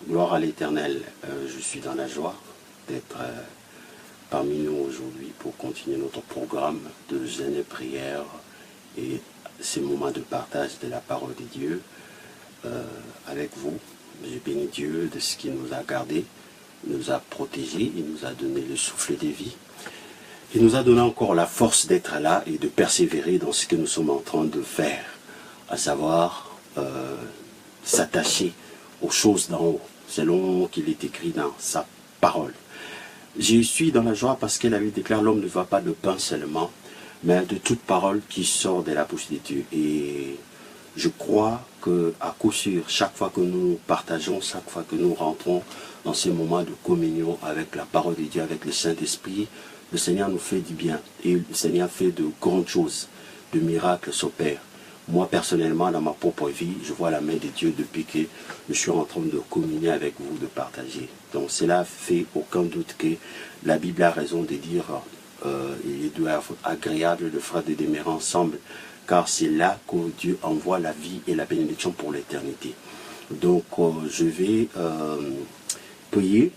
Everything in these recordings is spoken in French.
Gloire à l'Éternel. Je suis dans la joie d'être parmi nous aujourd'hui pour continuer notre programme de jeûne et prière et ces moments de partage de la parole de Dieu avec vous. Je bénis Dieu de ce qu'il nous a gardés, il nous a protégés, il nous a donné le souffle de vie. Il nous a donné encore la force d'être là et de persévérer dans ce que nous sommes en train de faire, à savoir s'attacher aux choses d'en haut, selon qu'il est écrit dans sa parole. Je suis dans la joie parce que la Bible déclare l'homme ne va pas de pain seulement, mais de toute parole qui sort de la bouche de Dieu. Et je crois qu'à coup sûr, chaque fois que nous partageons, chaque fois que nous rentrons dans ces moments de communion avec la parole de Dieu, avec le Saint-Esprit, le Seigneur nous fait du bien. Et le Seigneur fait de grandes choses, de miracles s'opèrent. Moi, personnellement, dans ma propre vie, je vois la main de Dieu depuis que je suis en train de communier avec vous, de partager. Donc, cela fait aucun doute que la Bible a raison de dire il doit être agréable de frères de demeurer ensemble, car c'est là que Dieu envoie la vie et la bénédiction pour l'éternité. Donc, je vais prier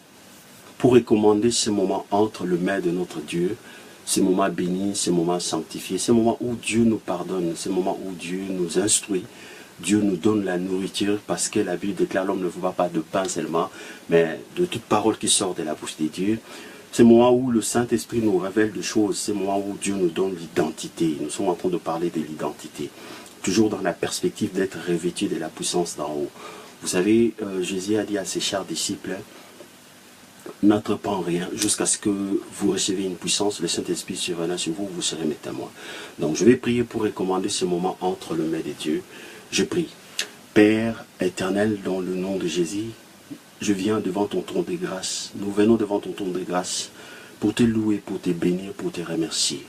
pour recommander ce moment entre les mains de notre Dieu, ces moments bénis, ces moments sanctifiés, ces moments où Dieu nous pardonne, ces moments où Dieu nous instruit, Dieu nous donne la nourriture, parce que la Bible déclare l'homme ne va pas de pain seulement, mais de toute parole qui sort de la bouche de Dieu. Ces moments où le Saint-Esprit nous révèle des choses, ces moments où Dieu nous donne l'identité. Nous sommes en train de parler de l'identité, toujours dans la perspective d'être revêtu de la puissance d'en haut. Vous savez, Jésus a dit à ses chers disciples, n'entreprends rien jusqu'à ce que vous receviez une puissance, le Saint-Esprit surviendra sur vous, vous serez mes témoins. Donc je vais prier pour recommander ce moment entre les mains de Dieu. Je prie. Père éternel, dans le nom de Jésus, je viens devant ton trône de grâce. Nous venons devant ton trône de grâce pour te louer, pour te bénir, pour te remercier.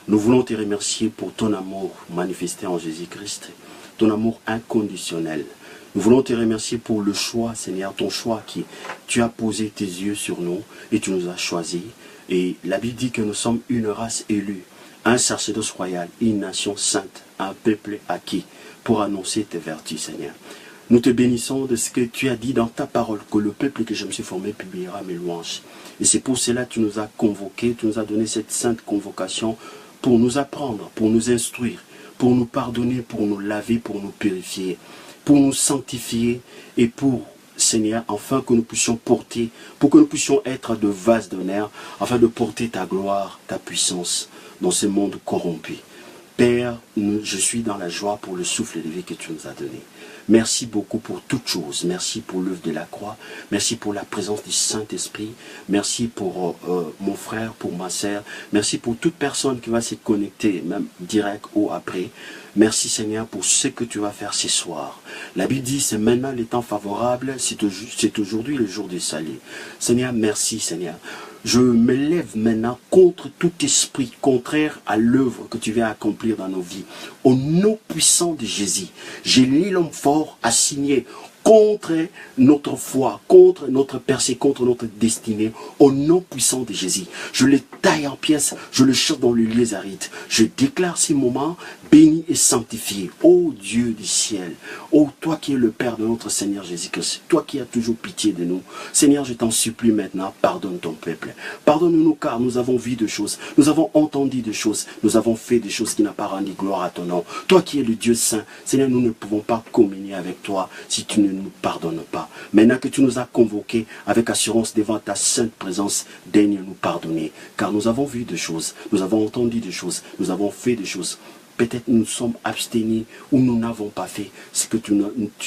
Nous voulons te remercier pour ton amour manifesté en Jésus-Christ, ton amour inconditionnel. Nous voulons te remercier pour le choix, Seigneur, ton choix qui tu as posé tes yeux sur nous et tu nous as choisis. Et la Bible dit que nous sommes une race élue, un sacerdoce royal, une nation sainte, un peuple acquis pour annoncer tes vertus, Seigneur. Nous te bénissons de ce que tu as dit dans ta parole, que le peuple que je me suis formé publiera mes louanges. Et c'est pour cela que tu nous as convoqués, tu nous as donné cette sainte convocation pour nous apprendre, pour nous instruire, pour nous pardonner, pour nous laver, pour nous purifier, pour nous sanctifier et pour, Seigneur, afin que nous puissions porter, pour que nous puissions être de vases d'honneur, afin de porter ta gloire, ta puissance dans ce monde corrompu. Père, je suis dans la joie pour le souffle de vie que tu nous as donné. Merci beaucoup pour toutes choses. Merci pour l'œuvre de la croix. Merci pour la présence du Saint-Esprit. Merci pour mon frère, pour ma sœur. Merci pour toute personne qui va se connecter, même direct ou après. Merci Seigneur pour ce que tu vas faire ce soir. La Bible dit, c'est maintenant le temps favorable, c'est aujourd'hui le jour du salut. Seigneur, merci Seigneur. Je me lève maintenant contre tout esprit contraire à l'œuvre que tu viens accomplir dans nos vies. Au nom puissant de Jésus, j'ai lis l'homme fort assigné contre notre foi, contre notre percée, contre notre destinée, au nom puissant de Jésus. Je le taille en pièces, je le jette dans le lieu aride. Je déclare ces moments bénis et sanctifiés. Ô Dieu du ciel, ô toi qui es le Père de notre Seigneur Jésus-Christ, toi qui as toujours pitié de nous. Seigneur, je t'en supplie maintenant, pardonne ton peuple. Pardonne-nous car nous avons vu des choses, nous avons entendu des choses, nous avons fait des choses qui n'ont pas rendu gloire à ton nom. Toi qui es le Dieu saint, Seigneur, nous ne pouvons pas communier avec toi si tu ne nous pardonnes pas. Maintenant que tu nous as convoqués avec assurance devant ta sainte présence, daigne nous pardonner, car nous avons vu des choses, nous avons entendu des choses, nous avons fait des choses. Peut-être nous sommes abstenus ou nous n'avons pas fait ce que tu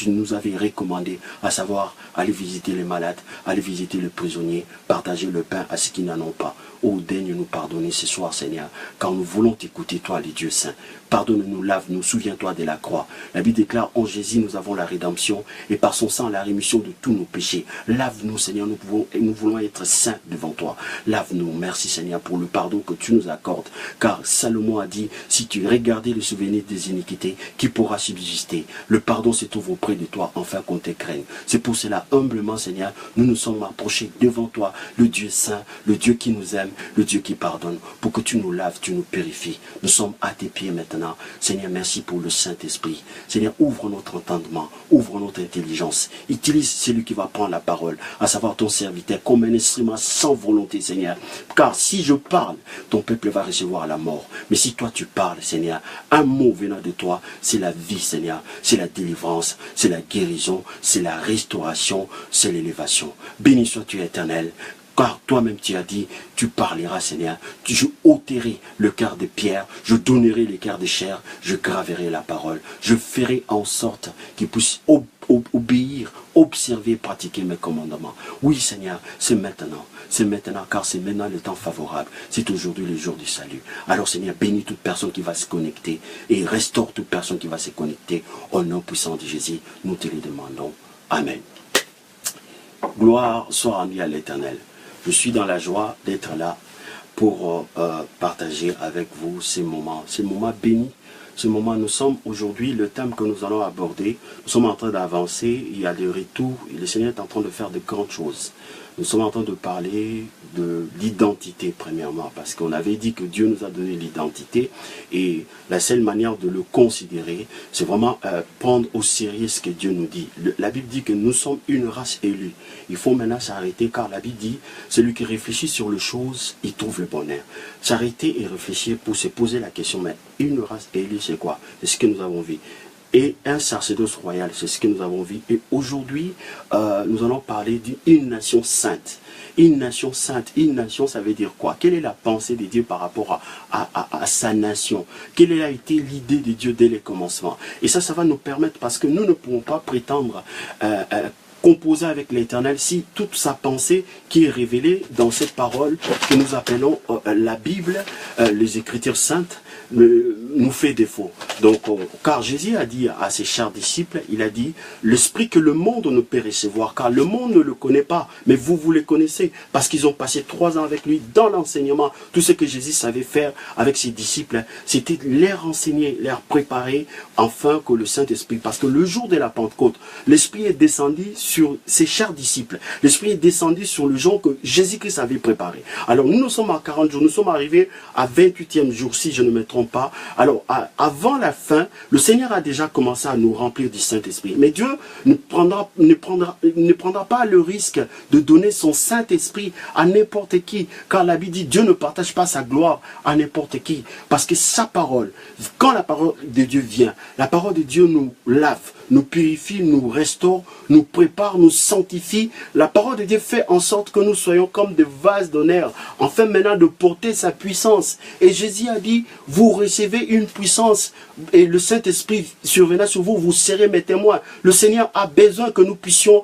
nous avais recommandé, à savoir aller visiter les malades, aller visiter les prisonniers, partager le pain à ceux qui n'en ont pas. Oh, daigne nous pardonner ce soir, Seigneur, car nous voulons t'écouter, toi, les dieux saints. Pardonne-nous, lave-nous, souviens-toi de la croix. La Bible déclare, en Jésus, nous avons la rédemption et par son sang, la rémission de tous nos péchés. Lave-nous, Seigneur, nous voulons être saints devant toi. Lave-nous, merci, Seigneur, pour le pardon que tu nous accordes. Car Salomon a dit, si tu regardes garder le souvenir des iniquités qui pourra subsister. Le pardon se trouve auprès de toi, afin qu'on te craigne. C'est pour cela, humblement, Seigneur, nous nous sommes approchés devant toi, le Dieu saint, le Dieu qui nous aime, le Dieu qui pardonne, pour que tu nous laves, tu nous purifies. Nous sommes à tes pieds maintenant. Seigneur, merci pour le Saint-Esprit. Seigneur, ouvre notre entendement, ouvre notre intelligence. Utilise celui qui va prendre la parole, à savoir ton serviteur, comme un instrument sans volonté, Seigneur. Car si je parle, ton peuple va recevoir la mort. Mais si toi tu parles, Seigneur, un mot venant de toi, c'est la vie, Seigneur. C'est la délivrance, c'est la guérison, c'est la restauration, c'est l'élévation. Béni sois-tu, Éternel. Car toi-même tu as dit, tu parleras, Seigneur. Je ôterai le cœur de pierre, je donnerai le cœur de chair, je graverai la parole. Je ferai en sorte qu'ils puissent obéir, observer, pratiquer mes commandements. Oui, Seigneur, c'est maintenant, car c'est maintenant le temps favorable. C'est aujourd'hui le jour du salut. Alors, Seigneur, bénis toute personne qui va se connecter et restaure toute personne qui va se connecter. Au nom puissant de Jésus, nous te le demandons. Amen. Gloire soit rendue à l'Éternel. Je suis dans la joie d'être là pour partager avec vous ces moments bénis. Ce moment, nous sommes aujourd'hui, le thème que nous allons aborder, nous sommes en train d'avancer, il y a des retours, et le Seigneur est en train de faire de grandes choses. Nous sommes en train de parler de l'identité, premièrement, parce qu'on avait dit que Dieu nous a donné l'identité, et la seule manière de le considérer, c'est vraiment prendre au sérieux ce que Dieu nous dit. La Bible dit que nous sommes une race élue. Il faut maintenant s'arrêter, car la Bible dit, celui qui réfléchit sur les choses, il trouve le bonheur. S'arrêter et réfléchir pour se poser la question, mais une race élue, c'est quoi? C'est ce que nous avons vu. Et un sacerdoce royal, c'est ce que nous avons vu. Et aujourd'hui, nous allons parler d'une nation sainte. Une nation sainte, une nation, ça veut dire quoi? Quelle est la pensée de Dieu par rapport à sa nation? Quelle a été l'idée de Dieu dès le commencement? Et ça va nous permettre, parce que nous ne pouvons pas prétendre composer avec l'Éternel si toute sa pensée qui est révélée dans cette parole que nous appelons la Bible, les Écritures saintes, nous fait défaut. Donc, car Jésus a dit à ses chers disciples, il a dit, l'esprit que le monde ne peut recevoir, car le monde ne le connaît pas, mais vous le connaissez, parce qu'ils ont passé 3 ans avec lui dans l'enseignement. Tout ce que Jésus savait faire avec ses disciples, c'était les enseigner, les préparer, afin que le Saint-Esprit, parce que le jour de la Pentecôte, l'Esprit est descendu sur ses chers disciples. L'Esprit est descendu sur le jour que Jésus-Christ avait préparé. Alors, nous sommes à 40 jours, nous sommes arrivés à 28e jour, si je ne me trompe pas. Alors, avant la fin, le Seigneur a déjà commencé à nous remplir du Saint-Esprit. Mais Dieu ne prendra pas le risque de donner son Saint-Esprit à n'importe qui. Car la Bible dit, Dieu ne partage pas sa gloire à n'importe qui. Parce que sa parole, quand la parole de Dieu vient, la parole de Dieu nous lave, nous purifie, nous restaure, nous prépare, nous sanctifie. La parole de Dieu fait en sorte que nous soyons comme des vases d'honneur, afin maintenant de porter sa puissance. Et Jésus a dit, vous recevez une puissance et le Saint-Esprit survenant sur vous, vous serez mes témoins. Le Seigneur a besoin que nous puissions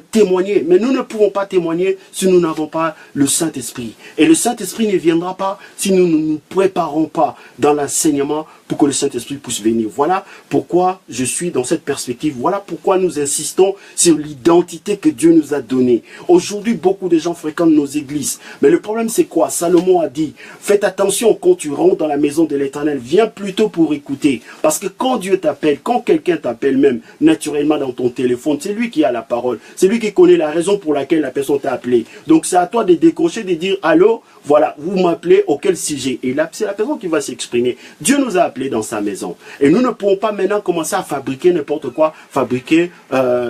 témoigner, mais nous ne pouvons pas témoigner si nous n'avons pas le Saint-Esprit. Et le Saint-Esprit ne viendra pas si nous ne nous préparons pas dans l'enseignement pour que le Saint-Esprit puisse venir. Voilà pourquoi je suis dans cette perspective. Voilà pourquoi nous insistons sur l'identité que Dieu nous a donnée. Aujourd'hui, beaucoup de gens fréquentent nos églises. Mais le problème, c'est quoi? Salomon a dit, faites attention quand tu rentres dans la maison de l'Éternel. Viens plutôt pour écouter. Parce que quand Dieu t'appelle, quand quelqu'un t'appelle même, naturellement dans ton téléphone, c'est lui qui a la parole. C'est lui qui connaît la raison pour laquelle la personne t'a appelé. Donc c'est à toi de décrocher, de dire, allô, voilà, vous m'appelez, auquel sujet? Et là, c'est la personne qui va s'exprimer. Dieu nous a appelés dans sa maison. Et nous ne pouvons pas maintenant commencer à fabriquer n'importe quoi,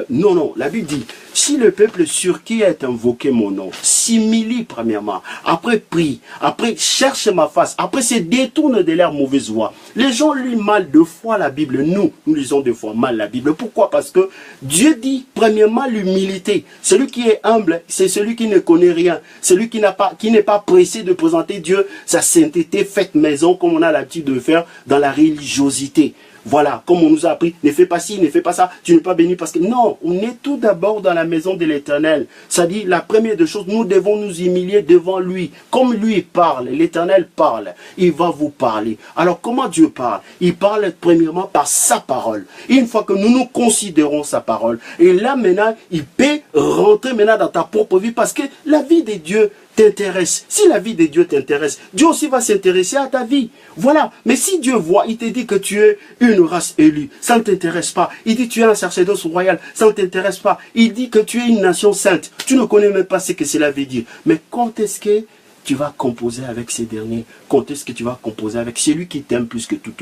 non, la Bible dit, si le peuple sur qui est invoqué mon nom s'humilie premièrement, après prie, après cherche ma face, après se détourne de leur mauvaise voie. Les gens lisent mal 2 fois la Bible. Nous lisons 2 fois mal la Bible. Pourquoi? Parce que Dieu dit premièrement l'humilité. Celui qui est humble, c'est celui qui ne connaît rien. Celui qui n'est pas pressé de présenter Dieu sa sainteté faite maison, comme on a l'habitude de faire dans la religiosité. Voilà, comme on nous a appris, ne fais pas ci, ne fais pas ça, tu n'es pas béni parce que... Non, on est tout d'abord dans la maison de l'Éternel. Ça dit, la première des choses, nous devons nous humilier devant lui. Comme lui parle, l'Éternel parle, il va vous parler. Alors, comment Dieu parle? Il parle premièrement par sa parole. Une fois que nous considérons sa parole, et là maintenant, il peut rentrer maintenant dans ta propre vie parce que la vie de Dieu t'intéresse, si la vie de Dieu t'intéresse, Dieu aussi va s'intéresser à ta vie. Voilà. Mais si Dieu voit, il te dit que tu es une race élue, ça ne t'intéresse pas. Il dit que tu es un sacerdoce royal, ça ne t'intéresse pas. Il dit que tu es une nation sainte. Tu ne connais même pas ce que cela veut dire. Mais quand est-ce que tu vas composer avec ces derniers? Quand est-ce que tu vas composer avec celui qui t'aime plus que toute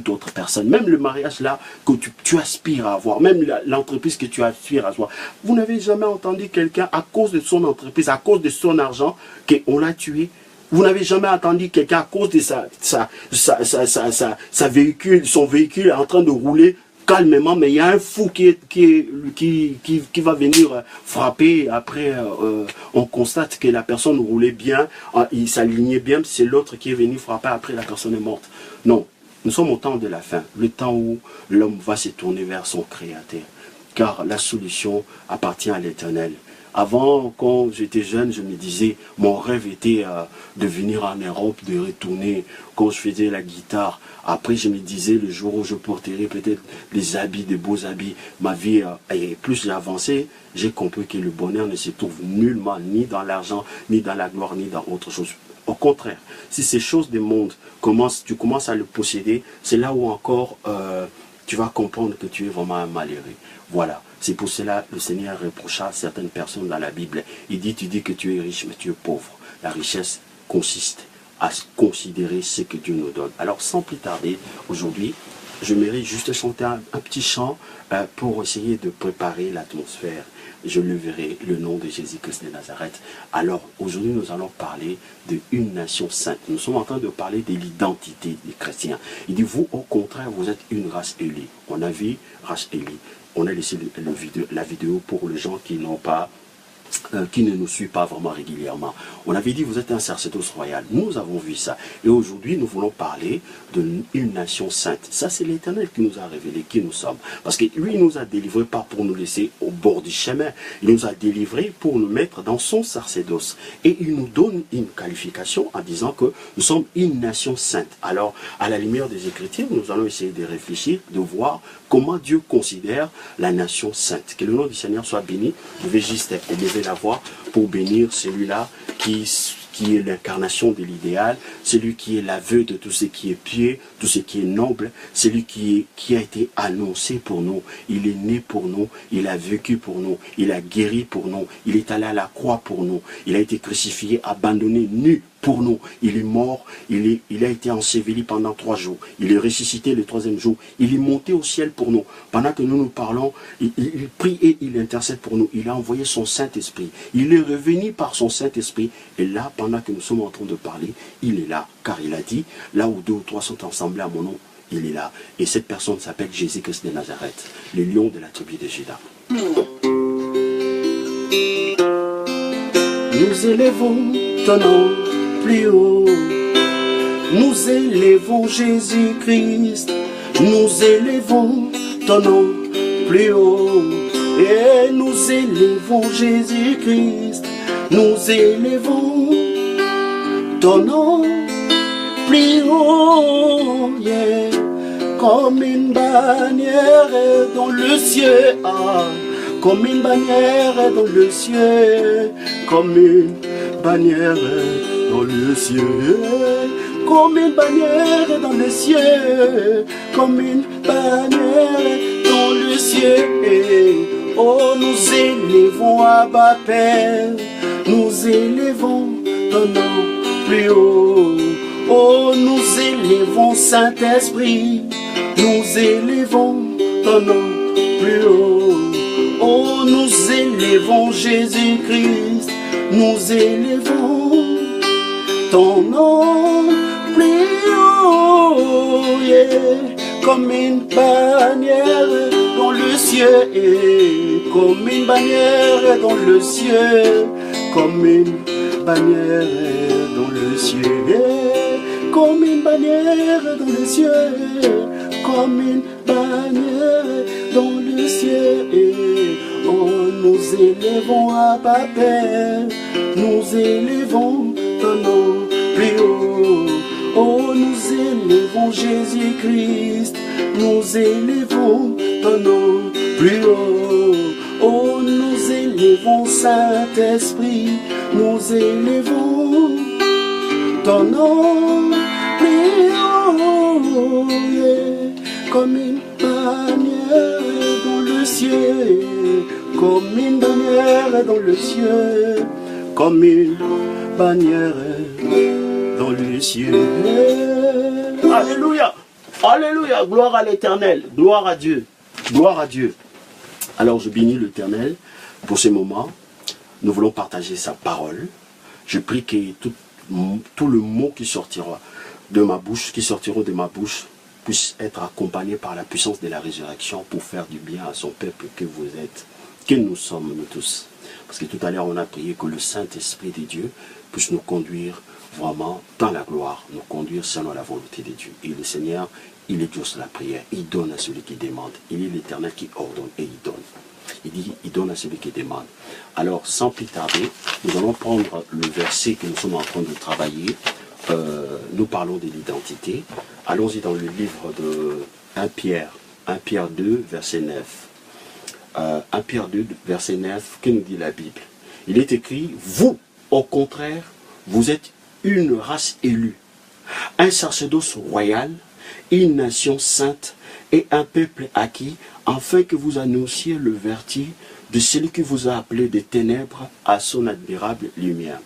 autre personne? Même le mariage là que tu aspires à avoir, même l'entreprise que tu aspires à avoir. Vous n'avez jamais entendu quelqu'un à cause de son entreprise, à cause de son argent, qu'on l'a tué? Vous n'avez jamais entendu quelqu'un à cause de son véhicule en train de rouler calmement, mais il y a un fou qui va venir frapper. Après, on constate que la personne roulait bien, il s'alignait bien, c'est l'autre qui est venu frapper, après la personne est morte. Non, nous sommes au temps de la fin, le temps où l'homme va se tourner vers son Créateur, car la solution appartient à l'Éternel. Avant, quand j'étais jeune, je me disais, mon rêve était de venir en Europe, de retourner quand je faisais la guitare. Après, je me disais, le jour où je porterai peut-être des habits, des beaux habits, ma vie, et plus j'ai avancé, j'ai compris que le bonheur ne se trouve nullement, ni dans l'argent, ni dans la gloire, ni dans autre chose. Au contraire, si ces choses du monde, tu commences à le posséder, c'est là où encore tu vas comprendre que tu es vraiment un malheureux. Voilà. C'est pour cela que le Seigneur reprocha à certaines personnes dans la Bible. Il dit, tu dis que tu es riche, mais tu es pauvre. La richesse consiste à considérer ce que Dieu nous donne. Alors, sans plus tarder, aujourd'hui, je mérite juste chanter un petit chant pour essayer de préparer l'atmosphère. Je leverai le nom de Jésus-Christ de Nazareth. Alors, aujourd'hui, nous allons parler d'une nation sainte. Nous sommes en train de parler de l'identité des chrétiens. Il dit, vous, au contraire, vous êtes une race élue. On a vu race élue. On a laissé la vidéo pour les gens qui n'ont pas, qui ne nous suivent pas vraiment régulièrement. On avait dit, vous êtes un sacerdoce royal. Nous avons vu ça. Et aujourd'hui, nous voulons parler d'une nation sainte. Ça, c'est l'Éternel qui nous a révélé qui nous sommes. Parce que lui, il nous a délivrés pas pour nous laisser au bord du chemin. Il nous a délivrés pour nous mettre dans son sacerdoce. Et il nous donne une qualification en disant que nous sommes une nation sainte. Alors, à la lumière des Écritures, nous allons essayer de réfléchir, de voir comment Dieu considère la nation sainte. Que le nom du Seigneur soit béni. Je vais juste élever la voix pour bénir celui-là qui est l'incarnation de l'idéal, celui qui est l'aveu de tout ce qui est pieux, tout ce qui est noble, celui qui a été annoncé pour nous. Il est né pour nous, il a vécu pour nous, il a guéri pour nous, il est allé à la croix pour nous, il a été crucifié, abandonné, nu pour nous. Il est mort, il a été enseveli pendant 3 jours. Il est ressuscité le 3e jour. Il est monté au ciel pour nous. Pendant que nous nous parlons, il prie et il intercède pour nous. Il a envoyé son Saint-Esprit. Il est revenu par son Saint-Esprit. Et là, pendant que nous sommes en train de parler, il est là. Car il a dit, là où 2 ou 3 sont assemblés à mon nom, il est là. Et cette personne s'appelle Jésus-Christ de Nazareth, le lion de la tribu de Juda. Nous élevons ton nom plus haut. Nous élevons Jésus-Christ, nous élevons ton nom plus haut. Et nous élevons Jésus-Christ, nous élevons ton nom plus haut. Yeah. Comme une bannière dans le ciel, comme une bannière dans le ciel, comme une bannière dans le ciel, comme une bannière dans le ciel, comme une bannière dans le ciel. Oh, nous élevons Abba Père, nous élevons ton nom plus haut. Oh, nous élevons Saint-Esprit, nous élevons ton nom plus haut. Oh, nous élevons Jésus-Christ, nous élevons ton nom plus haut. Yeah. Comme une bannière dans le ciel, comme une bannière dans le ciel, comme une bannière dans le ciel, comme une bannière dans le ciel, comme une bannière dans le ciel. Oh, nous élevons Abba Père, nous élevons ton nom plus haut. Oh, nous élevons Jésus-Christ, nous élevons ton nom plus haut. Oh, nous élevons élevons, Saint-Esprit, nous élevons ton nom, prions, comme une bannière dans le ciel, comme une bannière dans le ciel, comme une bannière dans le ciel. Alléluia, alléluia, gloire à l'Éternel, gloire à Dieu, gloire à Dieu. Alors je bénis l'Éternel pour ces moments. Nous voulons partager sa parole. Je prie que tout le mot qui sortira de ma bouche, puisse être accompagné par la puissance de la résurrection pour faire du bien à son peuple que vous êtes, que nous sommes nous tous. Parce que tout à l'heure on a prié que le Saint-Esprit de Dieu puisse nous conduire vraiment dans la gloire, nous conduire selon la volonté de Dieu. Et le Seigneur, il exauce la prière, il donne à celui qui demande. Il est l'Éternel qui ordonne et il donne. Il dit, il donne à celui qui demande. Alors, sans plus tarder, nous allons prendre le verset que nous sommes en train de travailler. Nous parlons de l'identité. Allons-y dans le livre de 1 Pierre 2, verset 9. 1 Pierre 2, verset 9, que nous dit la Bible? Il est écrit, vous, au contraire, vous êtes une race élue, un sacerdoce royal, une nation sainte et un peuple acquis, afin que vous annonciez le vertu de celui qui vous a appelé des ténèbres à son admirable lumière.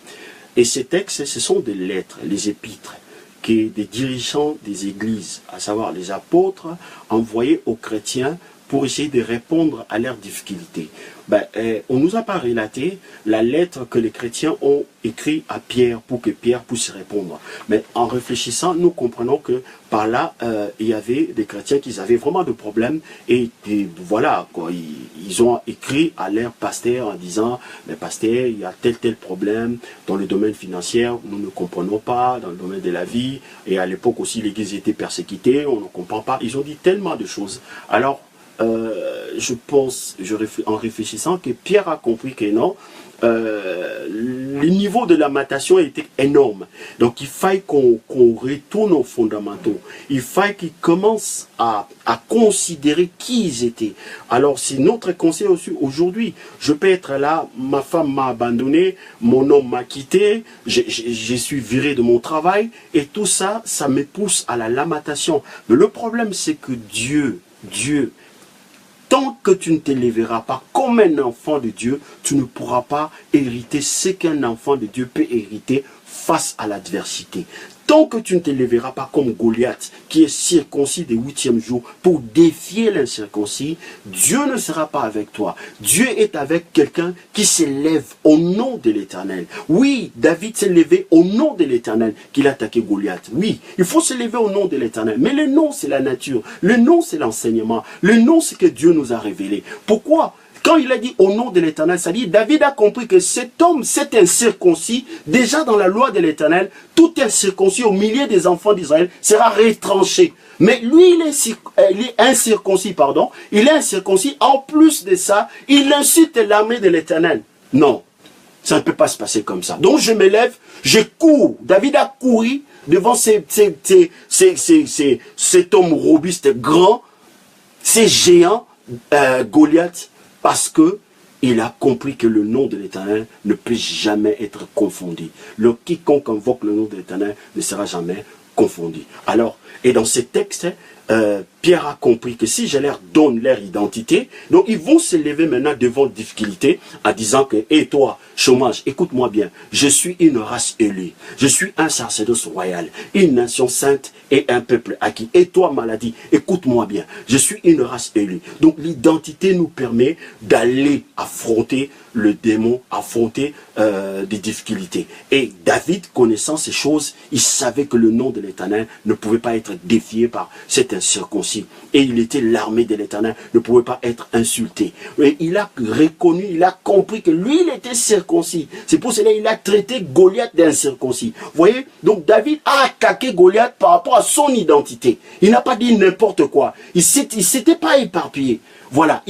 Et ces textes, ce sont des lettres, les épîtres, que des dirigeants des églises, à savoir les apôtres, envoyés aux chrétiens pour essayer de répondre à leurs difficultés. On ne nous a pas relaté la lettre que les chrétiens ont écrite à Pierre pour que Pierre puisse répondre. Mais en réfléchissant, nous comprenons que par là, il y avait des chrétiens qui avaient vraiment de problèmes et voilà, quoi, ils ont écrit à leur pasteur en disant, mais pasteur, il y a tel problème dans le domaine financier, nous ne comprenons pas, dans le domaine de la vie, et à l'époque aussi l'église était persécutée, on ne comprend pas. Ils ont dit tellement de choses. Alors, je pense, en réfléchissant, que Pierre a compris que non, le niveau de la matation était énorme. Donc il faille qu'on retourne aux fondamentaux. Il faille qu'ils commencent à considérer qui ils étaient. Alors c'est notre conseil aussi aujourd'hui. Je peux être là, ma femme m'a abandonné, mon homme m'a quitté, je suis viré de mon travail, et tout ça, ça me pousse à la lamentation. Mais le problème c'est que Dieu, tant que tu ne t'élèveras pas comme un enfant de Dieu, tu ne pourras pas hériter ce qu'un enfant de Dieu peut hériter face à l'adversité. Tant que tu ne t'élèveras pas comme Goliath, qui est circoncis des 8e jours, pour défier l'incirconcis, Dieu ne sera pas avec toi. Dieu est avec quelqu'un qui s'élève au nom de l'Éternel. Oui, David s'est levé au nom de l'Éternel qu'il a attaqué Goliath. Oui, il faut se lever au nom de l'Éternel. Mais le nom, c'est la nature. Le nom, c'est l'enseignement. Le nom, c'est que Dieu nous a révélé. Pourquoi ? Quand il a dit au nom de l'Éternel, ça dit David a compris que cet homme, c'est incirconcis. Déjà dans la loi de l'Éternel, tout incirconcis au milieu des enfants d'Israël sera retranché. Mais lui, il est incirconcis, pardon. Il est incirconcis. En plus de ça, il insulte l'armée de l'Éternel. Non, ça ne peut pas se passer comme ça. Donc je me lève, je cours. David a couru devant cet homme robuste, grand, ces géants, Goliath, parce que il a compris que le nom de l'Éternel ne peut jamais être confondu. Quiconque invoque le nom de l'Éternel ne sera jamais confondu. Alors, et dans ces textes, Pierre a compris que si je leur donne leur identité, donc ils vont se lever maintenant devant difficulté en disant que, et toi, chômage, écoute-moi bien, je suis une race élue, je suis un sacerdoce royal, une nation sainte et un peuple acquis. Et toi, maladie, écoute-moi bien, je suis une race élue. Donc l'identité nous permet d'aller affronter le démon, affronter des difficultés. Et David, connaissant ces choses, il savait que le nom de l'Éternel ne pouvait pas être défié par cet incirconcis. Et il était l'armée de l'Éternel, ne pouvait pas être insulté. Et il a reconnu, il a compris que lui, il était circoncis. C'est pour cela qu'il a traité Goliath d'incirconcis. Vous voyez? Donc David a attaqué Goliath par rapport à son identité. Il n'a pas dit n'importe quoi. Il ne s'était pas éparpillé. Voilà.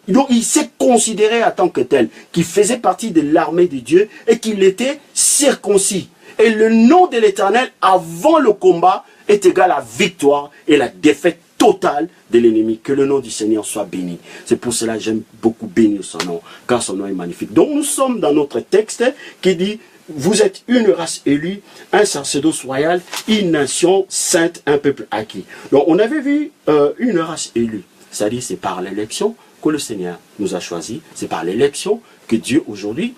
Donc il s'est considéré en tant que tel, qu'il faisait partie de l'armée de Dieu et qu'il était circoncis. Et le nom de l'Éternel, avant le combat, est égal à victoire et la défaite totale de l'ennemi. Que le nom du Seigneur soit béni. C'est pour cela que j'aime beaucoup bénir son nom, car son nom est magnifique. Donc nous sommes dans notre texte qui dit, vous êtes une race élue, un sacerdoce royal, une nation sainte, un peuple acquis. Donc on avait vu une race élue, c'est-à-dire c'est par l'élection que le Seigneur nous a choisis, c'est par l'élection que Dieu aujourd'hui,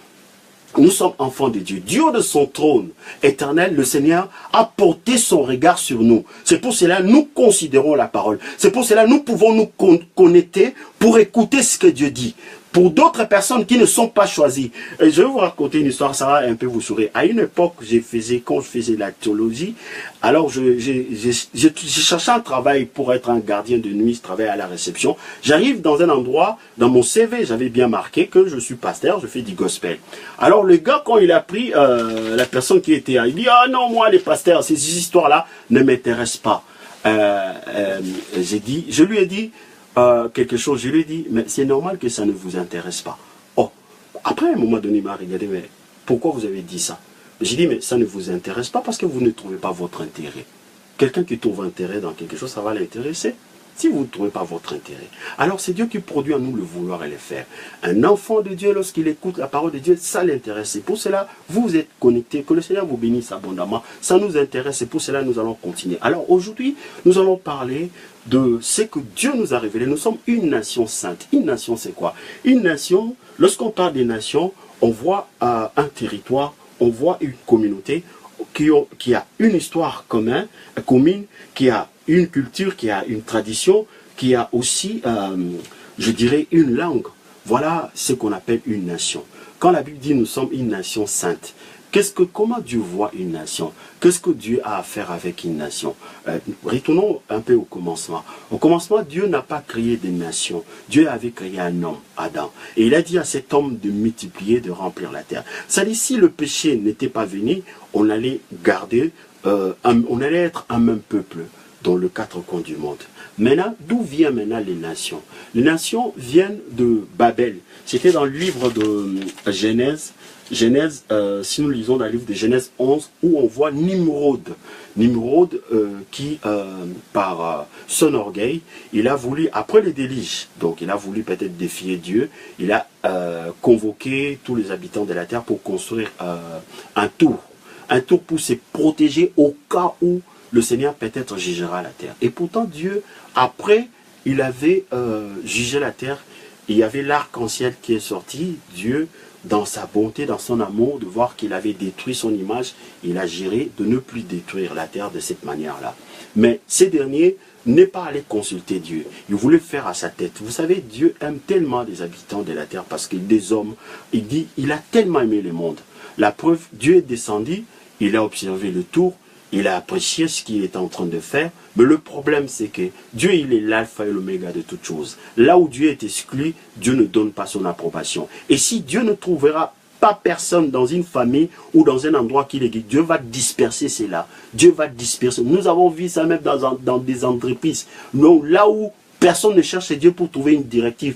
nous sommes enfants de Dieu. Dieu de son trône éternel, le Seigneur a porté son regard sur nous. C'est pour cela que nous considérons la parole. C'est pour cela que nous pouvons nous connecter pour écouter ce que Dieu dit. Pour d'autres personnes qui ne sont pas choisies. Et je vais vous raconter une histoire, ça va un peu vous sourire. À une époque, quand je faisais la théologie, alors je cherchais un travail pour être un gardien de nuit, je travaillais à la réception. J'arrive dans un endroit, dans mon CV, j'avais bien marqué que je suis pasteur, je fais du gospel. Alors le gars, quand il a pris la personne qui était là, il dit « Ah non, moi les pasteurs, ces histoires-là ne m'intéressent pas. » Je lui ai dit quelque chose, je lui ai dit, mais c'est normal que ça ne vous intéresse pas. Oh, après à un moment donné, il m'a regardé, mais pourquoi vous avez dit ça? J'ai dit, mais ça ne vous intéresse pas parce que vous ne trouvez pas votre intérêt. Quelqu'un qui trouve intérêt dans quelque chose, ça va l'intéresser. Si vous ne trouvez pas votre intérêt. Alors c'est Dieu qui produit en nous le vouloir et le faire. Un enfant de Dieu, lorsqu'il écoute la parole de Dieu, ça l'intéresse. C'est pour cela, vous êtes connectés, que le Seigneur vous bénisse abondamment. Ça nous intéresse, c'est pour cela que nous allons continuer. Alors aujourd'hui, nous allons parler de ce que Dieu nous a révélé. Nous sommes une nation sainte. Une nation, c'est quoi? Une nation, lorsqu'on parle des nations, on voit un territoire, on voit une communauté qui a une histoire commune, qui a une culture, qui a une tradition, qui a aussi, je dirais, une langue. Voilà ce qu'on appelle une nation. Quand la Bible dit nous sommes une nation sainte, comment Dieu voit une nation? Qu'est-ce que Dieu a à faire avec une nation? Retournons un peu au commencement. Au commencement, Dieu n'a pas créé des nations. Dieu avait créé un homme, Adam. Et il a dit à cet homme de multiplier, de remplir la terre. Ça dit, si le péché n'était pas venu, on allait garder, on allait être un même peuple dans les quatre coins du monde. Maintenant, d'où viennent maintenant les nations? Les nations viennent de Babel. C'était dans le livre de Genèse. Genèse, si nous lisons dans le livre de Genèse 11, où on voit Nimrod. Nimrod qui, par son orgueil, il a voulu, après le déluge, donc il a voulu peut-être défier Dieu, il a convoqué tous les habitants de la terre pour construire un tour pour se protéger au cas où le Seigneur peut-être jugera la terre. Et pourtant Dieu, après, il avait jugé la terre, il y avait l'arc-en-ciel qui est sorti, Dieu, dans sa bonté, dans son amour, de voir qu'il avait détruit son image, il a géré de ne plus détruire la terre de cette manière-là. Mais ces derniers n'est pas allé consulter Dieu. Il voulait faire à sa tête. Vous savez, Dieu aime tellement les habitants de la terre parce que des hommes, il dit, il a tellement aimé le monde. La preuve, Dieu est descendu, il a observé le tour, il a apprécié ce qu'il est en train de faire, mais le problème c'est que Dieu il est l'alpha et l'oméga de toutes choses. Là où Dieu est exclu, Dieu ne donne pas son approbation. Et si Dieu ne trouvera pas personne dans une famille ou dans un endroit qui est guide, Dieu va disperser cela. Dieu va disperser. Nous avons vu ça même dans des entreprises. Donc là où personne ne cherche Dieu pour trouver une directive,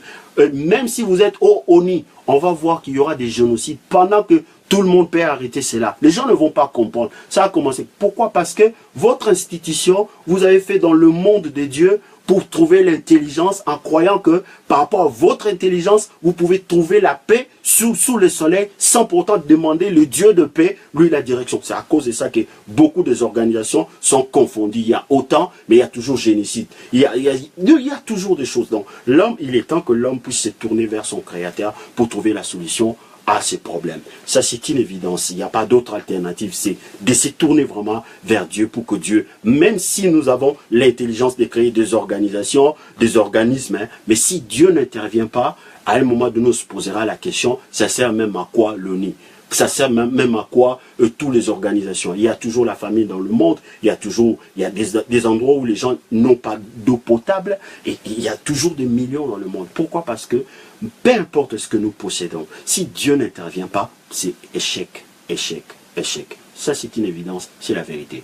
même si vous êtes au ONU, on va voir qu'il y aura des génocides pendant que tout le monde peut arrêter cela. Les gens ne vont pas comprendre. Ça a commencé. Pourquoi? Parce que votre institution, vous avez fait dans le monde de Dieu pour trouver l'intelligence en croyant que par rapport à votre intelligence, vous pouvez trouver la paix sous le soleil sans pourtant demander le Dieu de paix, lui la direction. C'est à cause de ça que beaucoup des organisations sont confondues. Il y a autant, mais il y a toujours génocide. Il y a toujours des choses. Donc l'homme, il est temps que l'homme puisse se tourner vers son Créateur pour trouver la solution à ces problèmes. Ça, c'est une évidence. Il n'y a pas d'autre alternative. C'est de se tourner vraiment vers Dieu pour que Dieu, même si nous avons l'intelligence de créer des organisations, des organismes, hein, mais si Dieu n'intervient pas, à un moment donné, on se posera la question, ça sert même à quoi l'ONU? Ça sert même à quoi toutes les organisations? Il y a toujours la famine dans le monde, il y a des endroits où les gens n'ont pas d'eau potable, et il y a toujours des millions dans le monde. Pourquoi? Parce que peu importe ce que nous possédons, si Dieu n'intervient pas, c'est échec, échec, échec. Ça, c'est une évidence, c'est la vérité.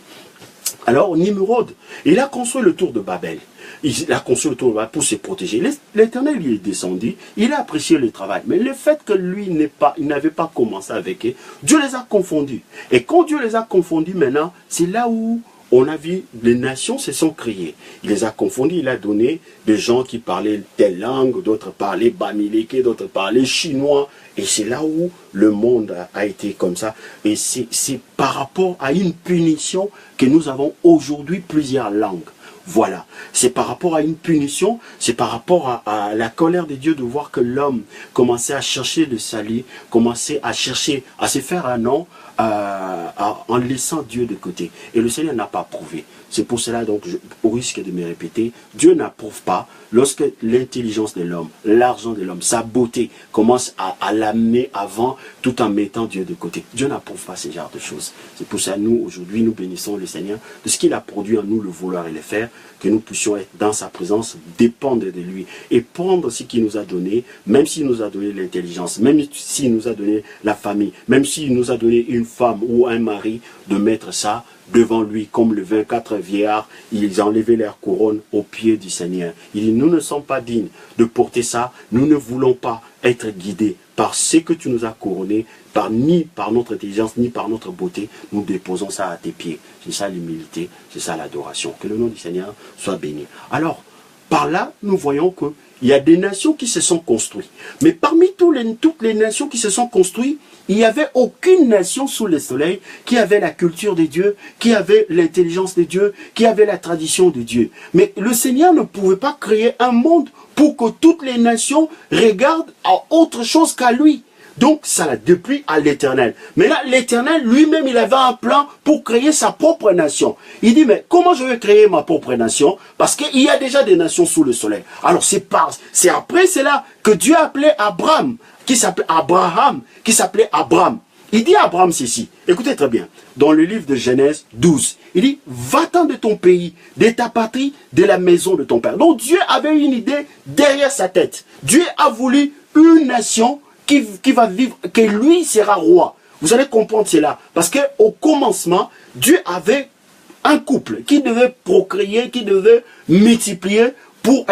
Alors, Nimrod, il a construit le tour de Babel. Il a construit le tour de Babel pour se protéger. L'Éternel, il est descendu, il a apprécié le travail. Mais le fait que lui il n'avait pas commencé avec eux, Dieu les a confondus. Et quand Dieu les a confondus, maintenant, c'est là où on a vu les nations se sont créées. Il les a confondus, il a donné des gens qui parlaient telle langue, d'autres parlaient bamileke, d'autres parlaient chinois. Et c'est là où le monde a été comme ça. Et c'est par rapport à une punition que nous avons aujourd'hui plusieurs langues. Voilà, c'est par rapport à une punition, c'est par rapport à la colère de Dieu de voir que l'homme commençait à chercher le salut, commençait à chercher à se faire un nom en laissant Dieu de côté. Et le Seigneur n'a pas approuvé. C'est pour cela, donc, au risque de me répéter, Dieu n'approuve pas lorsque l'intelligence de l'homme, l'argent de l'homme, sa beauté commence à l'amener avant tout en mettant Dieu de côté. Dieu n'approuve pas ce genre de choses. C'est pour ça, nous, aujourd'hui, nous bénissons le Seigneur de ce qu'il a produit en nous, le vouloir et le faire, que nous puissions être dans sa présence, dépendre de lui et prendre ce qu'il nous a donné, même s'il nous a donné l'intelligence, même s'il nous a donné la famille, même s'il nous a donné une femme ou un mari, de mettre ça devant lui, comme le 24 vieillards, ils enlevaient leur couronne aux pieds du Seigneur. Il dit, nous ne sommes pas dignes de porter ça, nous ne voulons pas être guidés par ce que tu nous as couronné, ni par notre intelligence, ni par notre beauté, nous déposons ça à tes pieds. C'est ça l'humilité, c'est ça l'adoration. Que le nom du Seigneur soit béni. Alors, par là, nous voyons que il y a des nations qui se sont construites. Mais parmi toutes les nations qui se sont construites, il n'y avait aucune nation sous le soleil qui avait la culture de Dieu, qui avait l'intelligence de Dieu, qui avait la tradition de Dieu. Mais le Seigneur ne pouvait pas créer un monde pour que toutes les nations regardent à autre chose qu'à lui. Donc, ça depuis à l'Éternel. Mais là, l'Éternel lui-même, il avait un plan pour créer sa propre nation. Il dit, mais comment je vais créer ma propre nation? Parce qu'il y a déjà des nations sous le soleil. Alors, c'est après cela que Dieu a appelé Abraham, qui s'appelait Abraham, qui s'appelait Abraham. Il dit à Abraham ceci, écoutez très bien, dans le livre de Genèse 12, il dit, va-t'en de ton pays, de ta patrie, de la maison de ton père. Donc, Dieu avait une idée derrière sa tête. Dieu a voulu une nation qui va vivre, que lui sera roi. Vous allez comprendre cela. Parce qu'au commencement, Dieu avait un couple qui devait procréer, qui devait multiplier pour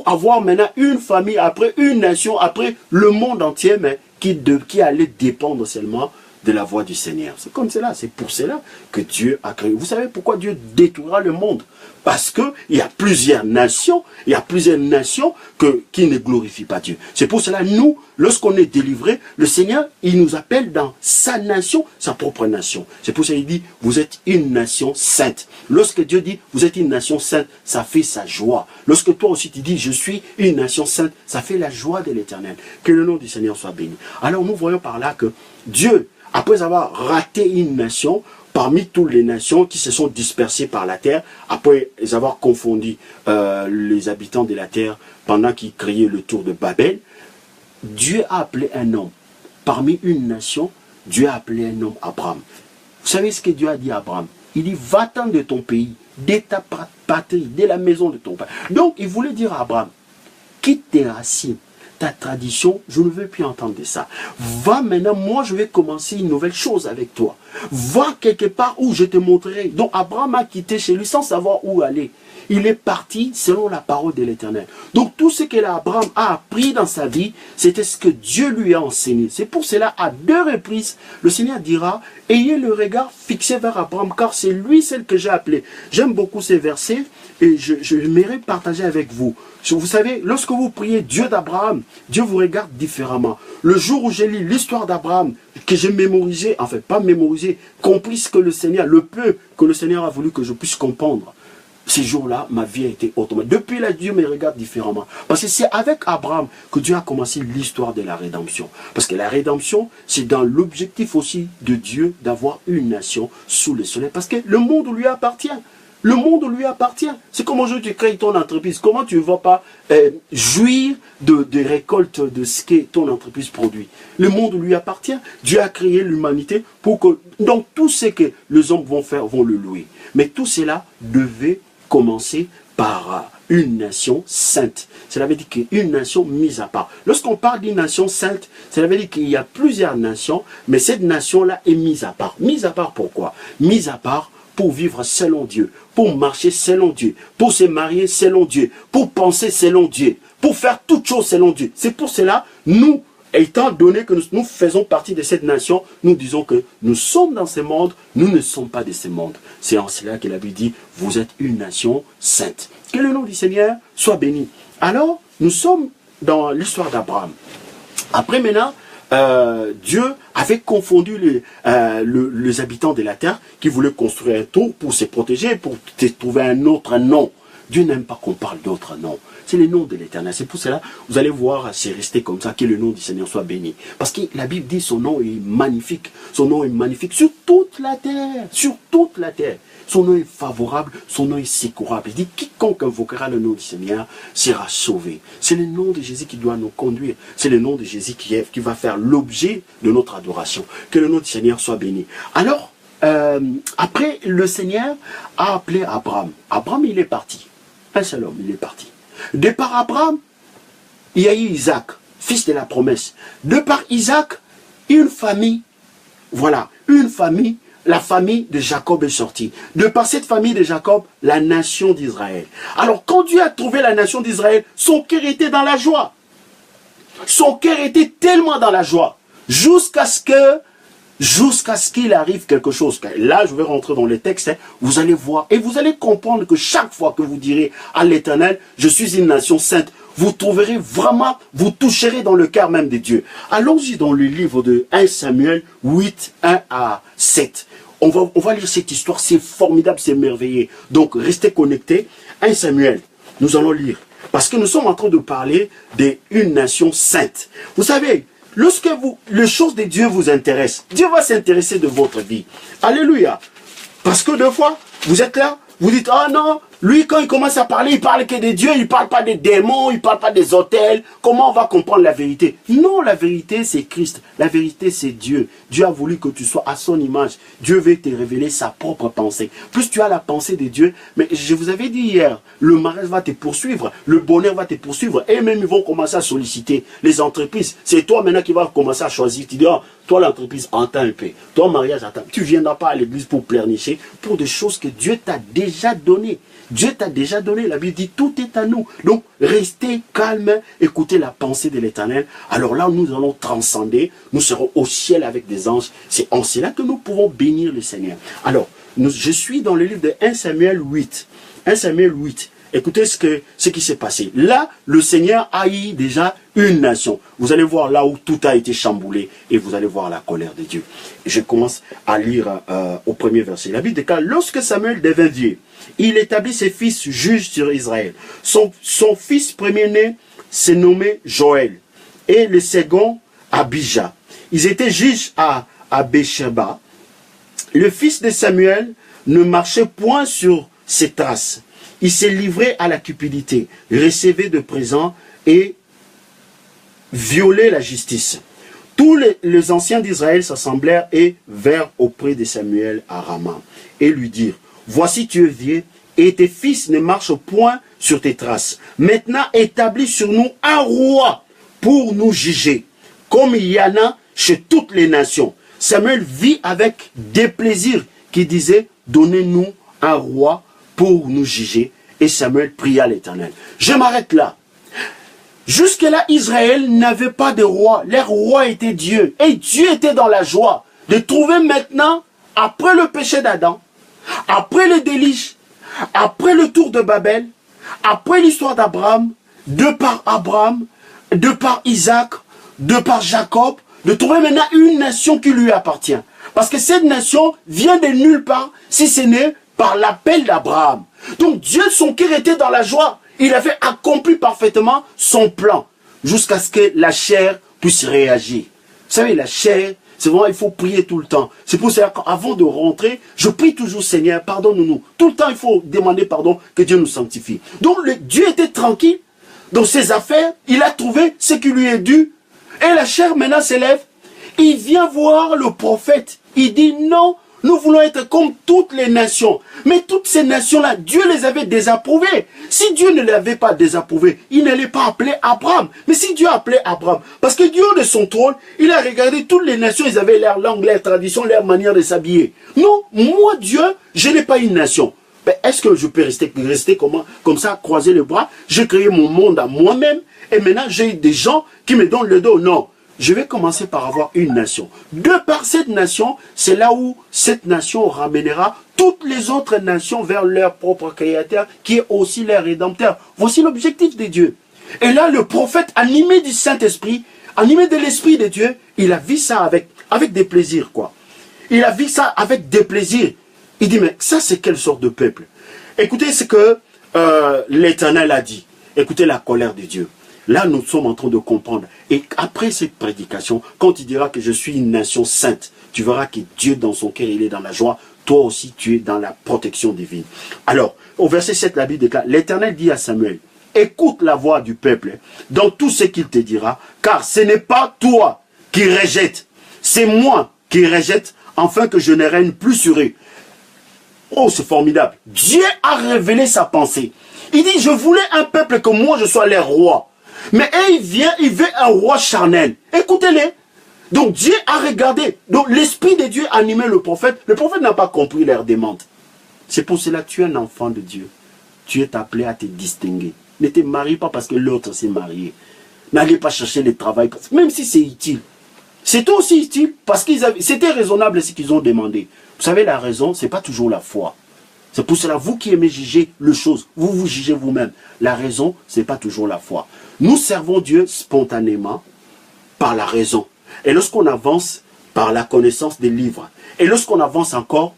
avoir maintenant une famille, après une nation, après le monde entier, mais qui allait dépendre seulement de la voix du Seigneur. C'est comme cela, c'est pour cela que Dieu a créé. Vous savez pourquoi Dieu détruira le monde? Parce qu'il y a plusieurs nations, qui ne glorifient pas Dieu. C'est pour cela, nous, lorsqu'on est délivré, le Seigneur, il nous appelle dans sa nation, sa propre nation. C'est pour ça qu'il dit, vous êtes une nation sainte. Lorsque Dieu dit, vous êtes une nation sainte, ça fait sa joie. Lorsque toi aussi tu dis, je suis une nation sainte, ça fait la joie de l'Éternel. Que le nom du Seigneur soit béni. Alors nous voyons par là que Dieu, après avoir raté une nation, parmi toutes les nations qui se sont dispersées par la terre, après avoir confondu les habitants de la terre pendant qu'ils criaient le tour de Babel, Dieu a appelé un homme. Parmi une nation, Dieu a appelé un homme, Abraham. Vous savez ce que Dieu a dit à Abraham? Il dit, va-t'en de ton pays, de ta patrie, de la maison de ton père. Donc, il voulait dire à Abraham, quitte tes racines, ta tradition, je ne veux plus entendre de ça. Va maintenant, moi je vais commencer une nouvelle chose avec toi. Va quelque part où je te montrerai. Donc Abraham a quitté chez lui sans savoir où aller. Il est parti selon la parole de l'Éternel. Donc tout ce que Abraham a appris dans sa vie, c'était ce que Dieu lui a enseigné. C'est pour cela, à 2 reprises, le Seigneur dira, ayez le regard fixé vers Abraham, car c'est lui celle que j'ai appelé. J'aime beaucoup ces versets et je m'aimerais partager avec vous. Vous savez, lorsque vous priez Dieu d'Abraham, Dieu vous regarde différemment. Le jour où j'ai lu l'histoire d'Abraham, que j'ai mémorisé, enfin pas mémorisé, compris ce que le Seigneur, le peu que le Seigneur a voulu que je puisse comprendre, ces jours-là, ma vie a été automatique. Depuis là, Dieu me regarde différemment. Parce que c'est avec Abraham que Dieu a commencé l'histoire de la rédemption. Parce que la rédemption, c'est dans l'objectif aussi de Dieu d'avoir une nation sous le soleil. Parce que le monde lui appartient. Le monde lui appartient. C'est comme aujourd'hui tu crées ton entreprise. Comment tu ne vas pas jouir de récoltes de ce que ton entreprise produit? Le monde lui appartient. Dieu a créé l'humanité pour que... Donc tout ce que les hommes vont faire, vont le louer. Mais tout cela devait commencer par une nation sainte. Cela veut dire qu'une nation mise à part. Lorsqu'on parle d'une nation sainte, cela veut dire qu'il y a plusieurs nations, mais cette nation-là est mise à part. Mise à part pourquoi? Mise à part pour vivre selon Dieu, pour marcher selon Dieu, pour se marier selon Dieu, pour penser selon Dieu, pour faire toutes choses selon Dieu. C'est pour cela, nous, étant donné que nous faisons partie de cette nation, nous disons que nous sommes dans ce monde, nous ne sommes pas de ce monde. C'est en cela que la Bible dit, vous êtes une nation sainte. Que le nom du Seigneur soit béni. Alors, nous sommes dans l'histoire d'Abraham. Après maintenant, Dieu avait confondu les habitants de la terre qui voulaient construire un tour pour se protéger, pour trouver un autre nom. Dieu n'aime pas qu'on parle d'autres noms. C'est le nom de l'Éternel. C'est pour cela, vous allez voir, c'est resté comme ça, que le nom du Seigneur soit béni. Parce que la Bible dit son nom est magnifique. Son nom est magnifique sur toute la terre. Sur toute la terre. Son nom est favorable, son nom est secourable. Il dit, quiconque invoquera le nom du Seigneur sera sauvé. C'est le nom de Jésus qui doit nous conduire. C'est le nom de Jésus qui va faire l'objet de notre adoration. Que le nom du Seigneur soit béni. Alors, après, le Seigneur a appelé Abraham. Abraham, il est parti. Un seul homme, il est parti. De par Abraham, il y a eu Isaac, fils de la promesse. De par Isaac, une famille, voilà, une famille, la famille de Jacob est sortie. De par cette famille de Jacob, la nation d'Israël. Alors, quand Dieu a trouvé la nation d'Israël, son cœur était dans la joie. Son cœur était tellement dans la joie, jusqu'à ce qu'il arrive quelque chose. Là, je vais rentrer dans le texte, hein, vous allez voir, et vous allez comprendre que chaque fois que vous direz à l'Éternel, je suis une nation sainte, vous trouverez vraiment, vous toucherez dans le cœur même de Dieu. Allons-y dans le livre de 1 Samuel 8, 1 à 7. On va lire cette histoire, c'est formidable, c'est merveilleux. Donc, restez connectés. 1 Samuel, nous allons lire. Parce que nous sommes en train de parler d'une nation sainte. Vous savez, lorsque les choses de Dieu vous intéressent, Dieu va s'intéresser de votre vie. Alléluia. Parce que des fois, vous êtes là, vous dites, ah non, lui quand il commence à parler, il parle que de Dieu, il ne parle pas des démons, il ne parle pas des hôtels. Comment on va comprendre la vérité? Non, la vérité c'est Christ, la vérité c'est Dieu. Dieu a voulu que tu sois à son image. Dieu veut te révéler sa propre pensée. Plus tu as la pensée de Dieu, mais je vous avais dit hier, le mariage va te poursuivre, le bonheur va te poursuivre, et même ils vont commencer à solliciter les entreprises. C'est toi maintenant qui vas commencer à choisir. Tu dis, oh, toi l'entreprise, entends un peu. Toi mariage, attends. Tu ne viendras pas à l'église pour pleurnicher, pour des choses que Dieu t'a déjà données. Dieu t'a déjà donné, la Bible dit tout est à nous. Donc restez calme, écoutez la pensée de l'Éternel. Alors là nous allons transcender, nous serons au ciel avec des anges. C'est en cela que nous pouvons bénir le Seigneur. Alors, je suis dans le livre de 1 Samuel 8. 1 Samuel 8. Écoutez ce qui s'est passé. Là, le Seigneur a eu déjà une nation. Vous allez voir là où tout a été chamboulé et vous allez voir la colère de Dieu. Je commence à lire au premier verset. La Bible déclare, lorsque Samuel devint vieux, il établit ses fils juges sur Israël. Son fils premier-né s'est nommé Joël et le second Abijah. Ils étaient juges à Béersheba. Le fils de Samuel ne marchait point sur ses traces. Il s'est livré à la cupidité, recevait de présents et violait la justice. Tous les anciens d'Israël s'assemblèrent et vinrent auprès de Samuel à Rama et lui dirent, voici tu es vieux et tes fils ne marchent point sur tes traces. Maintenant établis sur nous un roi pour nous juger, comme il y en a chez toutes les nations. Samuel vit avec déplaisir qui disait, donnez-nous un roi pour nous juger. Et Samuel pria l'Éternel. Je m'arrête là. Jusque-là, Israël n'avait pas de roi. Leur roi était Dieu. Et Dieu était dans la joie de trouver maintenant, après le péché d'Adam, après le déluge, après le tour de Babel, après l'histoire d'Abraham, de par Isaac, de par Jacob, de trouver maintenant une nation qui lui appartient. Parce que cette nation vient de nulle part, si ce n'est par l'appel d'Abraham. Donc Dieu, son cœur était dans la joie. Il avait accompli parfaitement son plan. Jusqu'à ce que la chair puisse réagir. Vous savez, la chair, c'est vraiment, il faut prier tout le temps. C'est pour ça qu'avant de rentrer, je prie toujours, Seigneur, pardonne-nous. Tout le temps, il faut demander pardon, que Dieu nous sanctifie. Donc Dieu était tranquille dans ses affaires. Il a trouvé ce qui lui est dû. Et la chair maintenant s'élève. Il vient voir le prophète. Il dit non. Nous voulons être comme toutes les nations. Mais toutes ces nations-là, Dieu les avait désapprouvées. Si Dieu ne les avait pas désapprouvées, il n'allait pas appeler Abraham. Mais si Dieu appelait Abraham, parce que Dieu de son trône, il a regardé toutes les nations, ils avaient leur langue, leur tradition, leur manière de s'habiller. Non, moi Dieu, je n'ai pas une nation. Mais est-ce que je peux rester comme ça, croiser les bras? J'ai créé mon monde à moi-même et maintenant j'ai des gens qui me donnent le dos. Non. je vais commencer par avoir une nation. De par cette nation, c'est là où cette nation ramènera toutes les autres nations vers leur propre créateur, qui est aussi leur rédempteur. Voici l'objectif de Dieu. Et là, le prophète, animé du Saint-Esprit, animé de l'Esprit de Dieu, il a vu ça avec des plaisirs, quoi. Il a vu ça avec des plaisirs. Il dit, mais ça, c'est quelle sorte de peuple? Écoutez ce que l'Éternel a dit. Écoutez la colère de Dieu. Là, nous sommes en train de comprendre. Et après cette prédication, quand il dira que je suis une nation sainte, tu verras que Dieu, dans son cœur, il est dans la joie. Toi aussi, tu es dans la protection divine. Alors, au verset 7, la Bible déclare, l'Éternel dit à Samuel, écoute la voix du peuple dans tout ce qu'il te dira, car ce n'est pas toi qui rejette, c'est moi qui rejette, afin que je ne règne plus sur eux. Oh, c'est formidable. Dieu a révélé sa pensée. Il dit, je voulais un peuple que moi je sois leur roi. Mais il veut un roi charnel. Écoutez-les. Donc Dieu a regardé. Donc l'Esprit de Dieu a animé le prophète. Le prophète n'a pas compris leur demande. C'est pour cela que tu es un enfant de Dieu. Tu es appelé à te distinguer. Ne te marie pas parce que l'autre s'est marié. N'allez pas chercher le travail, même si c'est utile. C'est aussi utile parce que c'était raisonnable ce qu'ils ont demandé. Vous savez, la raison, ce n'est pas toujours la foi. C'est pour cela, vous qui aimez juger les choses, vous vous jugez vous-même. La raison, ce n'est pas toujours la foi. Nous servons Dieu spontanément par la raison. Et lorsqu'on avance par la connaissance des livres, et lorsqu'on avance encore,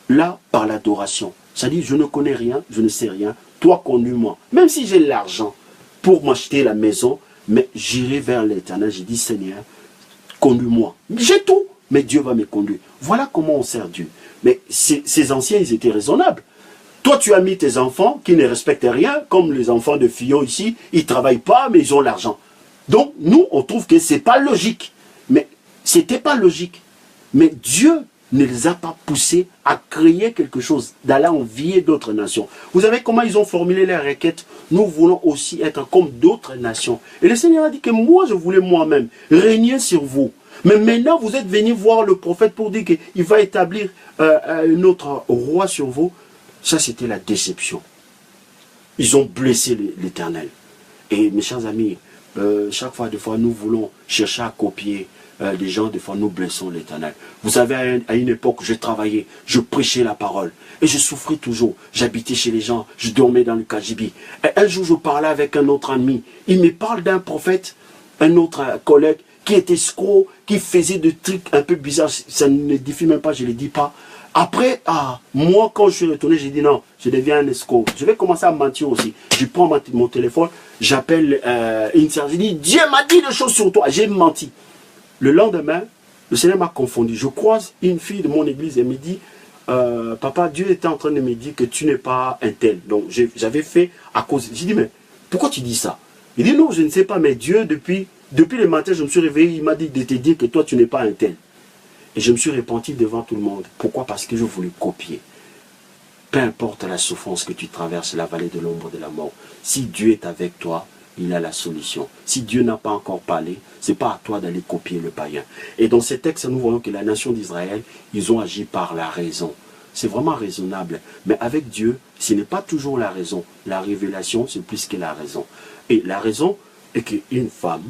là, par l'adoration. C'est-à-dire, je ne connais rien, je ne sais rien, toi conduis-moi. Même si j'ai l'argent pour m'acheter la maison, mais j'irai vers l'Éternel, j'ai dit, Seigneur, conduis-moi. J'ai tout, mais Dieu va me conduire. Voilà comment on sert Dieu. Mais ces anciens, ils étaient raisonnables. Toi, tu as mis tes enfants qui ne respectent rien, comme les enfants de Fillon ici, ils ne travaillent pas, mais ils ont l'argent. Donc, nous, on trouve que ce n'est pas logique. Mais ce n'était pas logique. Mais Dieu ne les a pas poussés à créer quelque chose, d'aller envier d'autres nations. Vous savez comment ils ont formulé les requêtes? Nous voulons aussi être comme d'autres nations. Et le Seigneur a dit que moi, je voulais moi-même régner sur vous. Mais maintenant, vous êtes venus voir le prophète pour dire qu'il va établir un autre roi sur vous. Ça, c'était la déception. Ils ont blessé l'Éternel. Et mes chers amis, chaque fois, des fois, nous voulons chercher à copier les gens, des fois, nous blessons l'Éternel. Vous savez, à une époque, je travaillais, je prêchais la parole. Et je souffrais toujours. J'habitais chez les gens, je dormais dans le KGB. Et un jour, je parlais avec un autre ami. Il me parle d'un prophète, un autre collègue, qui était escroc, qui faisait des trucs un peu bizarres. Ça ne défie même pas, je ne le dis pas. Après, moi, quand je suis retourné, j'ai dit non, je deviens un escroc. Je vais commencer à mentir aussi. Je prends mon téléphone, j'appelle une sœur, je dis, Dieu m'a dit des choses sur toi. J'ai menti. Le lendemain, le Seigneur m'a confondu. Je croise une fille de mon église et me dit, papa, Dieu était en train de me dire que tu n'es pas un tel. Donc, j'avais fait à cause. J'ai dit, mais pourquoi tu dis ça? Il dit, non, je ne sais pas, mais Dieu, depuis le matin, je me suis réveillé, il m'a dit de te dire que toi, tu n'es pas un tel. Et je me suis repenti devant tout le monde. Pourquoi? Parce que je voulais copier. Peu importe la souffrance que tu traverses, la vallée de l'ombre de la mort, si Dieu est avec toi, il a la solution. Si Dieu n'a pas encore parlé, ce n'est pas à toi d'aller copier le païen. Et dans ces textes, nous voyons que la nation d'Israël, ils ont agi par la raison. C'est vraiment raisonnable. Mais avec Dieu, ce n'est pas toujours la raison. La révélation, c'est plus que la raison. Et la raison est qu'une femme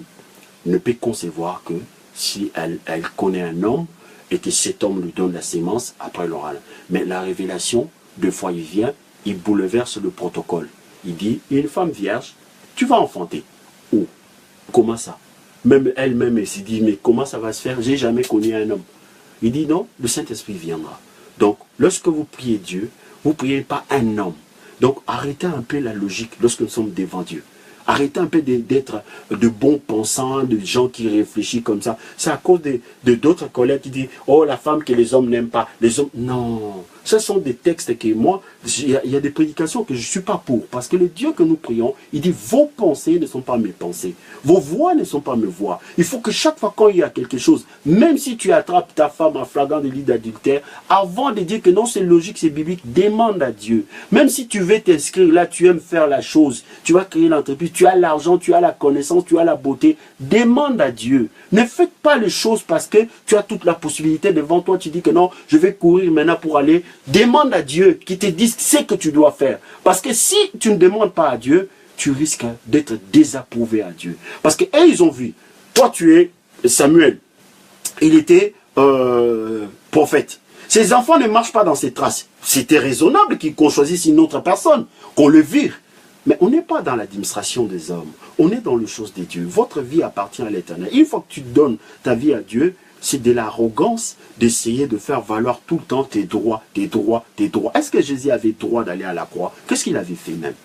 ne peut concevoir que si elle connaît un homme et que cet homme lui donne la sémence après l'oral. Mais la révélation, deux fois il vient, il bouleverse le protocole. Il dit, une femme vierge, tu vas enfanter. Oh, comment ça? Même elle-même, elle s'est dit, mais comment ça va se faire? J'ai jamais connu un homme. Il dit, non, le Saint-Esprit viendra. Donc, lorsque vous priez Dieu, vous ne priez pas un homme. Donc, arrêtez un peu la logique lorsque nous sommes devant Dieu. Arrêtez un peu d'être de bons pensants, de gens qui réfléchissent comme ça. C'est à cause de d'autres collègues qui disent, oh, la femme que les hommes n'aiment pas. Les hommes, non. Ce sont des textes que moi, il y a des prédications que je ne suis pas pour. Parce que le Dieu que nous prions, il dit, vos pensées ne sont pas mes pensées. Vos voix ne sont pas mes voix. Il faut que chaque fois quand il y a quelque chose, même si tu attrapes ta femme en flagrant délit d'adultère, avant de dire que non, c'est logique, c'est biblique, demande à Dieu. Même si tu veux t'inscrire là, tu aimes faire la chose, tu vas créer l'entreprise, tu as l'argent, tu as la connaissance, tu as la beauté, demande à Dieu. Ne faites pas les choses parce que tu as toute la possibilité devant toi, tu dis que non, je vais courir maintenant pour aller. Demande à Dieu qui te dise ce que tu dois faire. Parce que si tu ne demandes pas à Dieu, tu risques d'être désapprouvé à Dieu. Parce que ils ont vu. toi tu es Samuel. Il était prophète. Ses enfants ne marchent pas dans ses traces. C'était raisonnable qu'on choisisse une autre personne, qu'on le vire. Mais on n'est pas dans l'administration des hommes. On est dans les choses de Dieu. Votre vie appartient à l'Éternel. Une fois que tu donnes ta vie à Dieu, c'est de l'arrogance d'essayer de faire valoir tout le temps tes droits, tes droits, tes droits. Est-ce que Jésus avait droit d'aller à la croix? Qu'est-ce qu'il avait fait même?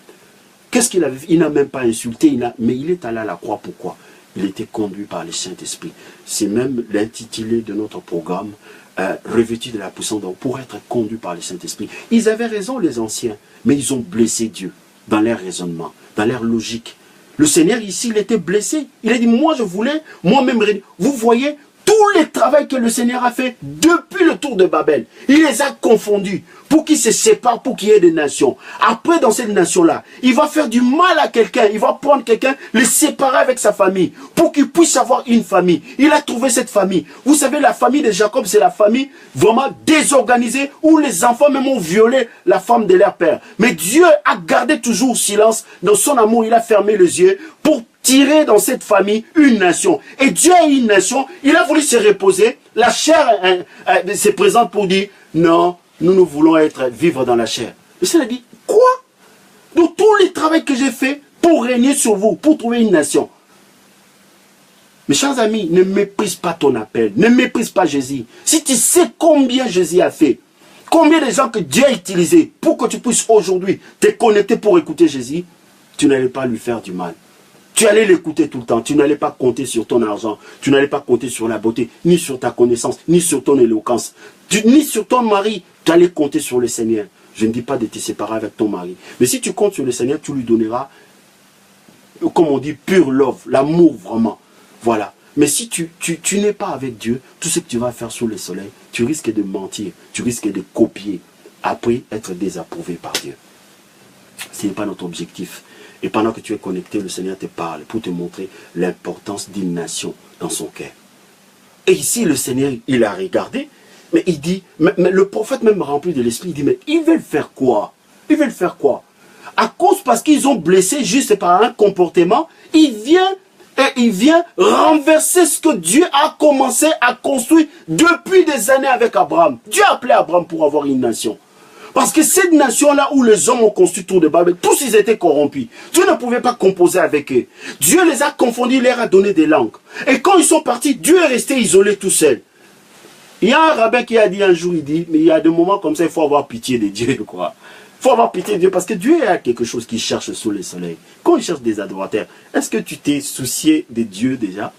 Qu'est-ce qu'il avait fait? Il n'a même pas insulté, mais il est allé à la croix. Pourquoi? Il était conduit par le Saint-Esprit. C'est même l'intitulé de notre programme, revêtu de la puissance pour être conduit par le Saint-Esprit. Ils avaient raison, les anciens, mais ils ont blessé Dieu dans leur raisonnement, dans leur logique. Le Seigneur ici, il était blessé. Il a dit, moi je voulais moi-même. Vous voyez, tout le travail que le Seigneur a fait depuis le tour de Babel, il les a confondus pour qu'ils se séparent, pour qu'il y ait des nations. Après, dans cette nation-là, il va faire du mal à quelqu'un. Il va prendre quelqu'un, le séparer avec sa famille, pour qu'il puisse avoir une famille. Il a trouvé cette famille. Vous savez, la famille de Jacob, c'est la famille vraiment désorganisée, où les enfants même ont violé la femme de leur père. Mais Dieu a gardé toujours silence. Dans son amour, il a fermé les yeux pour tirer dans cette famille une nation. Et Dieu a une nation, il a voulu se reposer. La chair se présente pour dire, non, nous voulons vivre dans la chair. Le Seigneur a dit, quoi? Donc tout le travail que j'ai fait pour régner sur vous, pour trouver une nation. Mes chers amis, ne méprise pas ton appel, ne méprise pas Jésus. Si tu sais combien Jésus a fait, combien de gens que Dieu a utilisés pour que tu puisses aujourd'hui te connecter pour écouter Jésus, tu n'allais pas lui faire du mal. Tu allais l'écouter tout le temps. Tu n'allais pas compter sur ton argent. Tu n'allais pas compter sur la beauté, ni sur ta connaissance, ni sur ton éloquence, ni sur ton mari. Tu allais compter sur le Seigneur. Je ne dis pas de te séparer avec ton mari. Mais si tu comptes sur le Seigneur, tu lui donneras, comme on dit, pure love, l'amour vraiment. Voilà. Mais si tu n'es pas avec Dieu, tout ce que tu vas faire sous le soleil, tu risques de mentir, tu risques de copier, après être désapprouvé par Dieu. Ce n'est pas notre objectif. Et pendant que tu es connecté, le Seigneur te parle pour te montrer l'importance d'une nation dans son cœur. Et ici, le Seigneur, il a regardé, mais il dit, mais le prophète même rempli de l'esprit, il dit, mais ils veulent faire quoi? Ils veulent faire quoi? À cause, parce qu'ils ont blessé juste par un comportement, il vient renverser ce que Dieu a commencé à construire depuis des années avec Abraham. Dieu a appelé Abraham pour avoir une nation. Parce que cette nation-là où les hommes ont construit autour de Babel, tous ils étaient corrompus. Dieu ne pouvait pas composer avec eux. Dieu les a confondus, il leur a donné des langues. Et quand ils sont partis, Dieu est resté isolé tout seul. Il y a un rabbin qui a dit un jour, il dit, mais il y a des moments comme ça, il faut avoir pitié de Dieu, quoi. Il faut avoir pitié de Dieu, parce que Dieu a quelque chose qu'il cherche sous le soleil. Quand il cherche des adorateurs, est-ce que tu t'es soucié de Dieu déjà?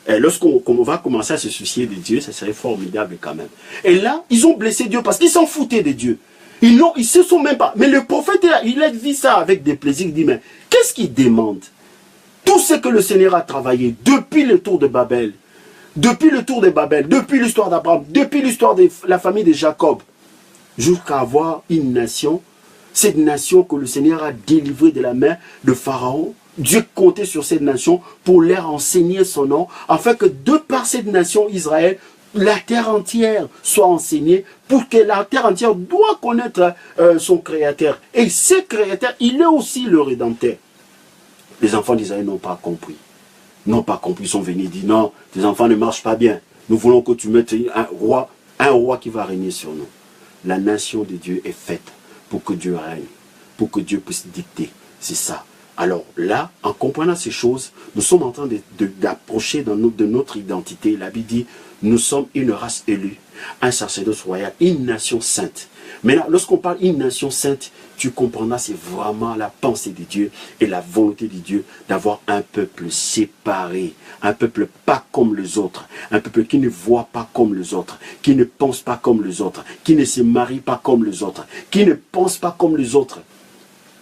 Lorsqu'on va commencer à se soucier de Dieu, ça serait formidable quand même. Et là, ils ont blessé Dieu parce qu'ils s'en foutaient de Dieu. Ils se sont même pas. Mais le prophète, il a dit ça avec des plaisirs. Il dit, mais qu'est-ce qu'il demande? Tout ce que le Seigneur a travaillé depuis le tour de Babel, depuis l'histoire d'Abraham, depuis l'histoire de la famille de Jacob, jusqu'à avoir une nation, cette nation que le Seigneur a délivrée de la main de Pharaon. Dieu comptait sur cette nation pour leur enseigner son nom, afin que de par cette nation Israël, la terre entière soit enseignée, pour que la terre entière doit connaître son Créateur. Et ce Créateur, il est aussi le Rédempteur. Les enfants d'Israël n'ont pas compris. N'ont pas compris, ils sont venus dire non, tes enfants ne marchent pas bien. Nous voulons que tu mettes un roi qui va régner sur nous. La nation de Dieu est faite pour que Dieu règne, pour que Dieu puisse dicter. C'est ça. Alors là, en comprenant ces choses, nous sommes en train d'approcher de notre identité. La Bible dit, nous sommes une race élue, un sacerdoce royal, une nation sainte. Maintenant, lorsqu'on parle d'une nation sainte, tu comprendras, c'est vraiment la pensée de Dieu et la volonté de Dieu d'avoir un peuple séparé, un peuple pas comme les autres, un peuple qui ne voit pas comme les autres, qui ne pense pas comme les autres, qui ne se marie pas comme les autres, qui ne pense pas comme les autres.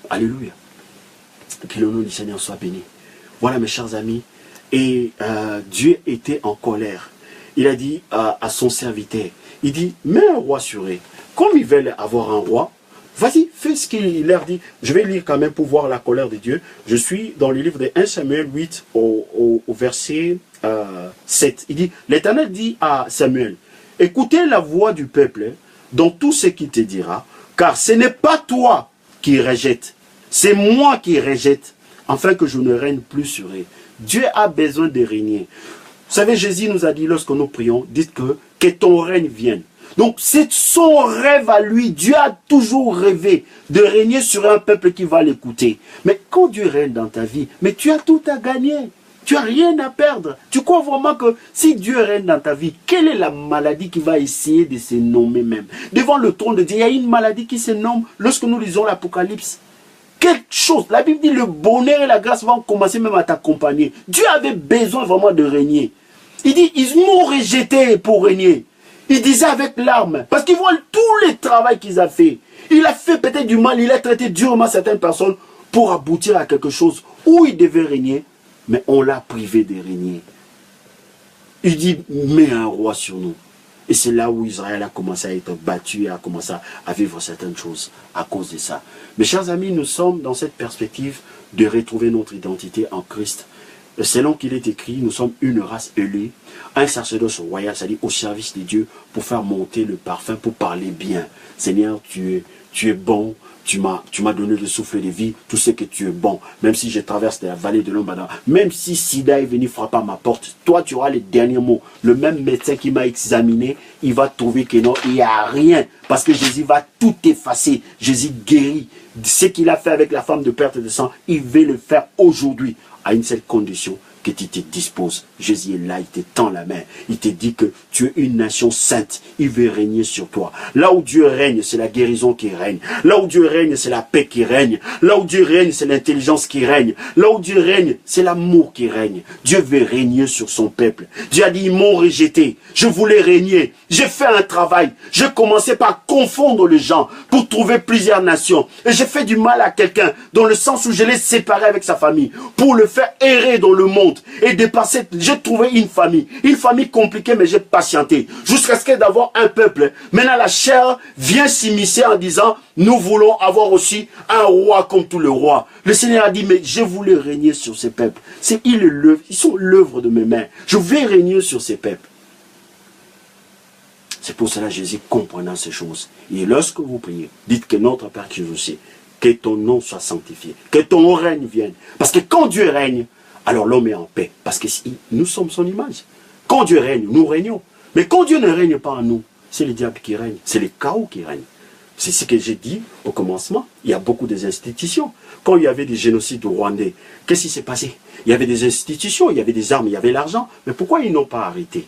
Alléluia. Que le nom du Seigneur soit béni. Voilà mes chers amis. Et Dieu était en colère. Il a dit à son serviteur, il dit, mets un roi sur eux. Comme ils veulent avoir un roi, vas-y, fais ce qu'il leur dit. Je vais lire quand même pour voir la colère de Dieu. Je suis dans le livre de 1 Samuel 8 au verset 7. Il dit, l'Éternel dit à Samuel, écoutez la voix du peuple dans tout ce qu'il te dira, car ce n'est pas toi qui rejette, c'est moi qui rejette, afin que je ne règne plus sur eux. Dieu a besoin de régner. Vous savez, Jésus nous a dit lorsque nous prions, dites que ton règne vienne. Donc c'est son rêve à lui. Dieu a toujours rêvé de régner sur un peuple qui va l'écouter. Mais quand Dieu règne dans ta vie, mais tu as tout à gagner. Tu n'as rien à perdre. Tu crois vraiment que si Dieu règne dans ta vie, quelle est la maladie qui va essayer de se nommer même? Devant le trône de Dieu, il y a une maladie qui se nomme, lorsque nous lisons l'Apocalypse, quelque chose. La Bible dit le bonheur et la grâce vont commencer même à t'accompagner. Dieu avait besoin vraiment de régner. Il dit, ils m'ont rejeté pour régner. Il disait avec larmes, parce qu'ils voient tout le travail qu'ils ont fait. Il a fait peut-être du mal, il a traité durement certaines personnes pour aboutir à quelque chose où il devait régner. Mais on l'a privé de régner. Il dit, mets un roi sur nous. Et c'est là où Israël a commencé à être battu et a commencé à vivre certaines choses à cause de ça. Mes chers amis, nous sommes dans cette perspective de retrouver notre identité en Christ. Selon qu'il est écrit, nous sommes une race élue, un sacerdoce royal, c'est-à-dire au service de Dieu, pour faire monter le parfum, pour parler bien. Seigneur, tu es bon. Tu m'as donné le souffle de vie, tout ce que tu es bon. Même si je traverse la vallée de l'ombre, même si Sida est venu frapper à ma porte, toi tu auras les derniers mots. Le même médecin qui m'a examiné, il va trouver que non, il n'y a rien. Parce que Jésus va tout effacer. Jésus guérit. Ce qu'il a fait avec la femme de perte de sang, il veut le faire aujourd'hui, à une seule condition, que tu te disposes. Jésus est là, il te tend la main. Il te dit que tu es une nation sainte. Il veut régner sur toi. Là où Dieu règne, c'est la guérison qui règne. Là où Dieu règne, c'est la paix qui règne. Là où Dieu règne, c'est l'intelligence qui règne. Là où Dieu règne, c'est l'amour qui règne. Dieu veut régner sur son peuple. Dieu a dit, ils m'ont rejeté. Je voulais régner. J'ai fait un travail. J'ai commencé par confondre les gens pour trouver plusieurs nations. Et j'ai fait du mal à quelqu'un dans le sens où je l'ai séparé avec sa famille pour le faire errer dans le monde. Et dépasser, j'ai trouvé une famille compliquée, mais j'ai patienté, jusqu'à ce qu'il d'avoir un peuple. Maintenant la chair vient s'immiscer en disant, nous voulons avoir aussi un roi comme tous les rois. Le Seigneur a dit, mais je voulais régner sur ces peuples. Ils sont l'œuvre de mes mains. Je vais régner sur ces peuples. C'est pour cela que Jésus comprenant ces choses. Et lorsque vous priez, dites que notre Père qui est au ciel, que ton nom soit sanctifié, que ton règne vienne. Parce que quand Dieu règne, alors l'homme est en paix, parce que nous sommes son image. Quand Dieu règne, nous régnons. Mais quand Dieu ne règne pas en nous, c'est le diable qui règne, c'est le chaos qui règne. C'est ce que j'ai dit au commencement. Il y a beaucoup des institutions. Quand il y avait des génocides rwandais, qu'est-ce qui s'est passé? Il y avait des institutions, il y avait des armes, il y avait l'argent. Mais pourquoi ils n'ont pas arrêté?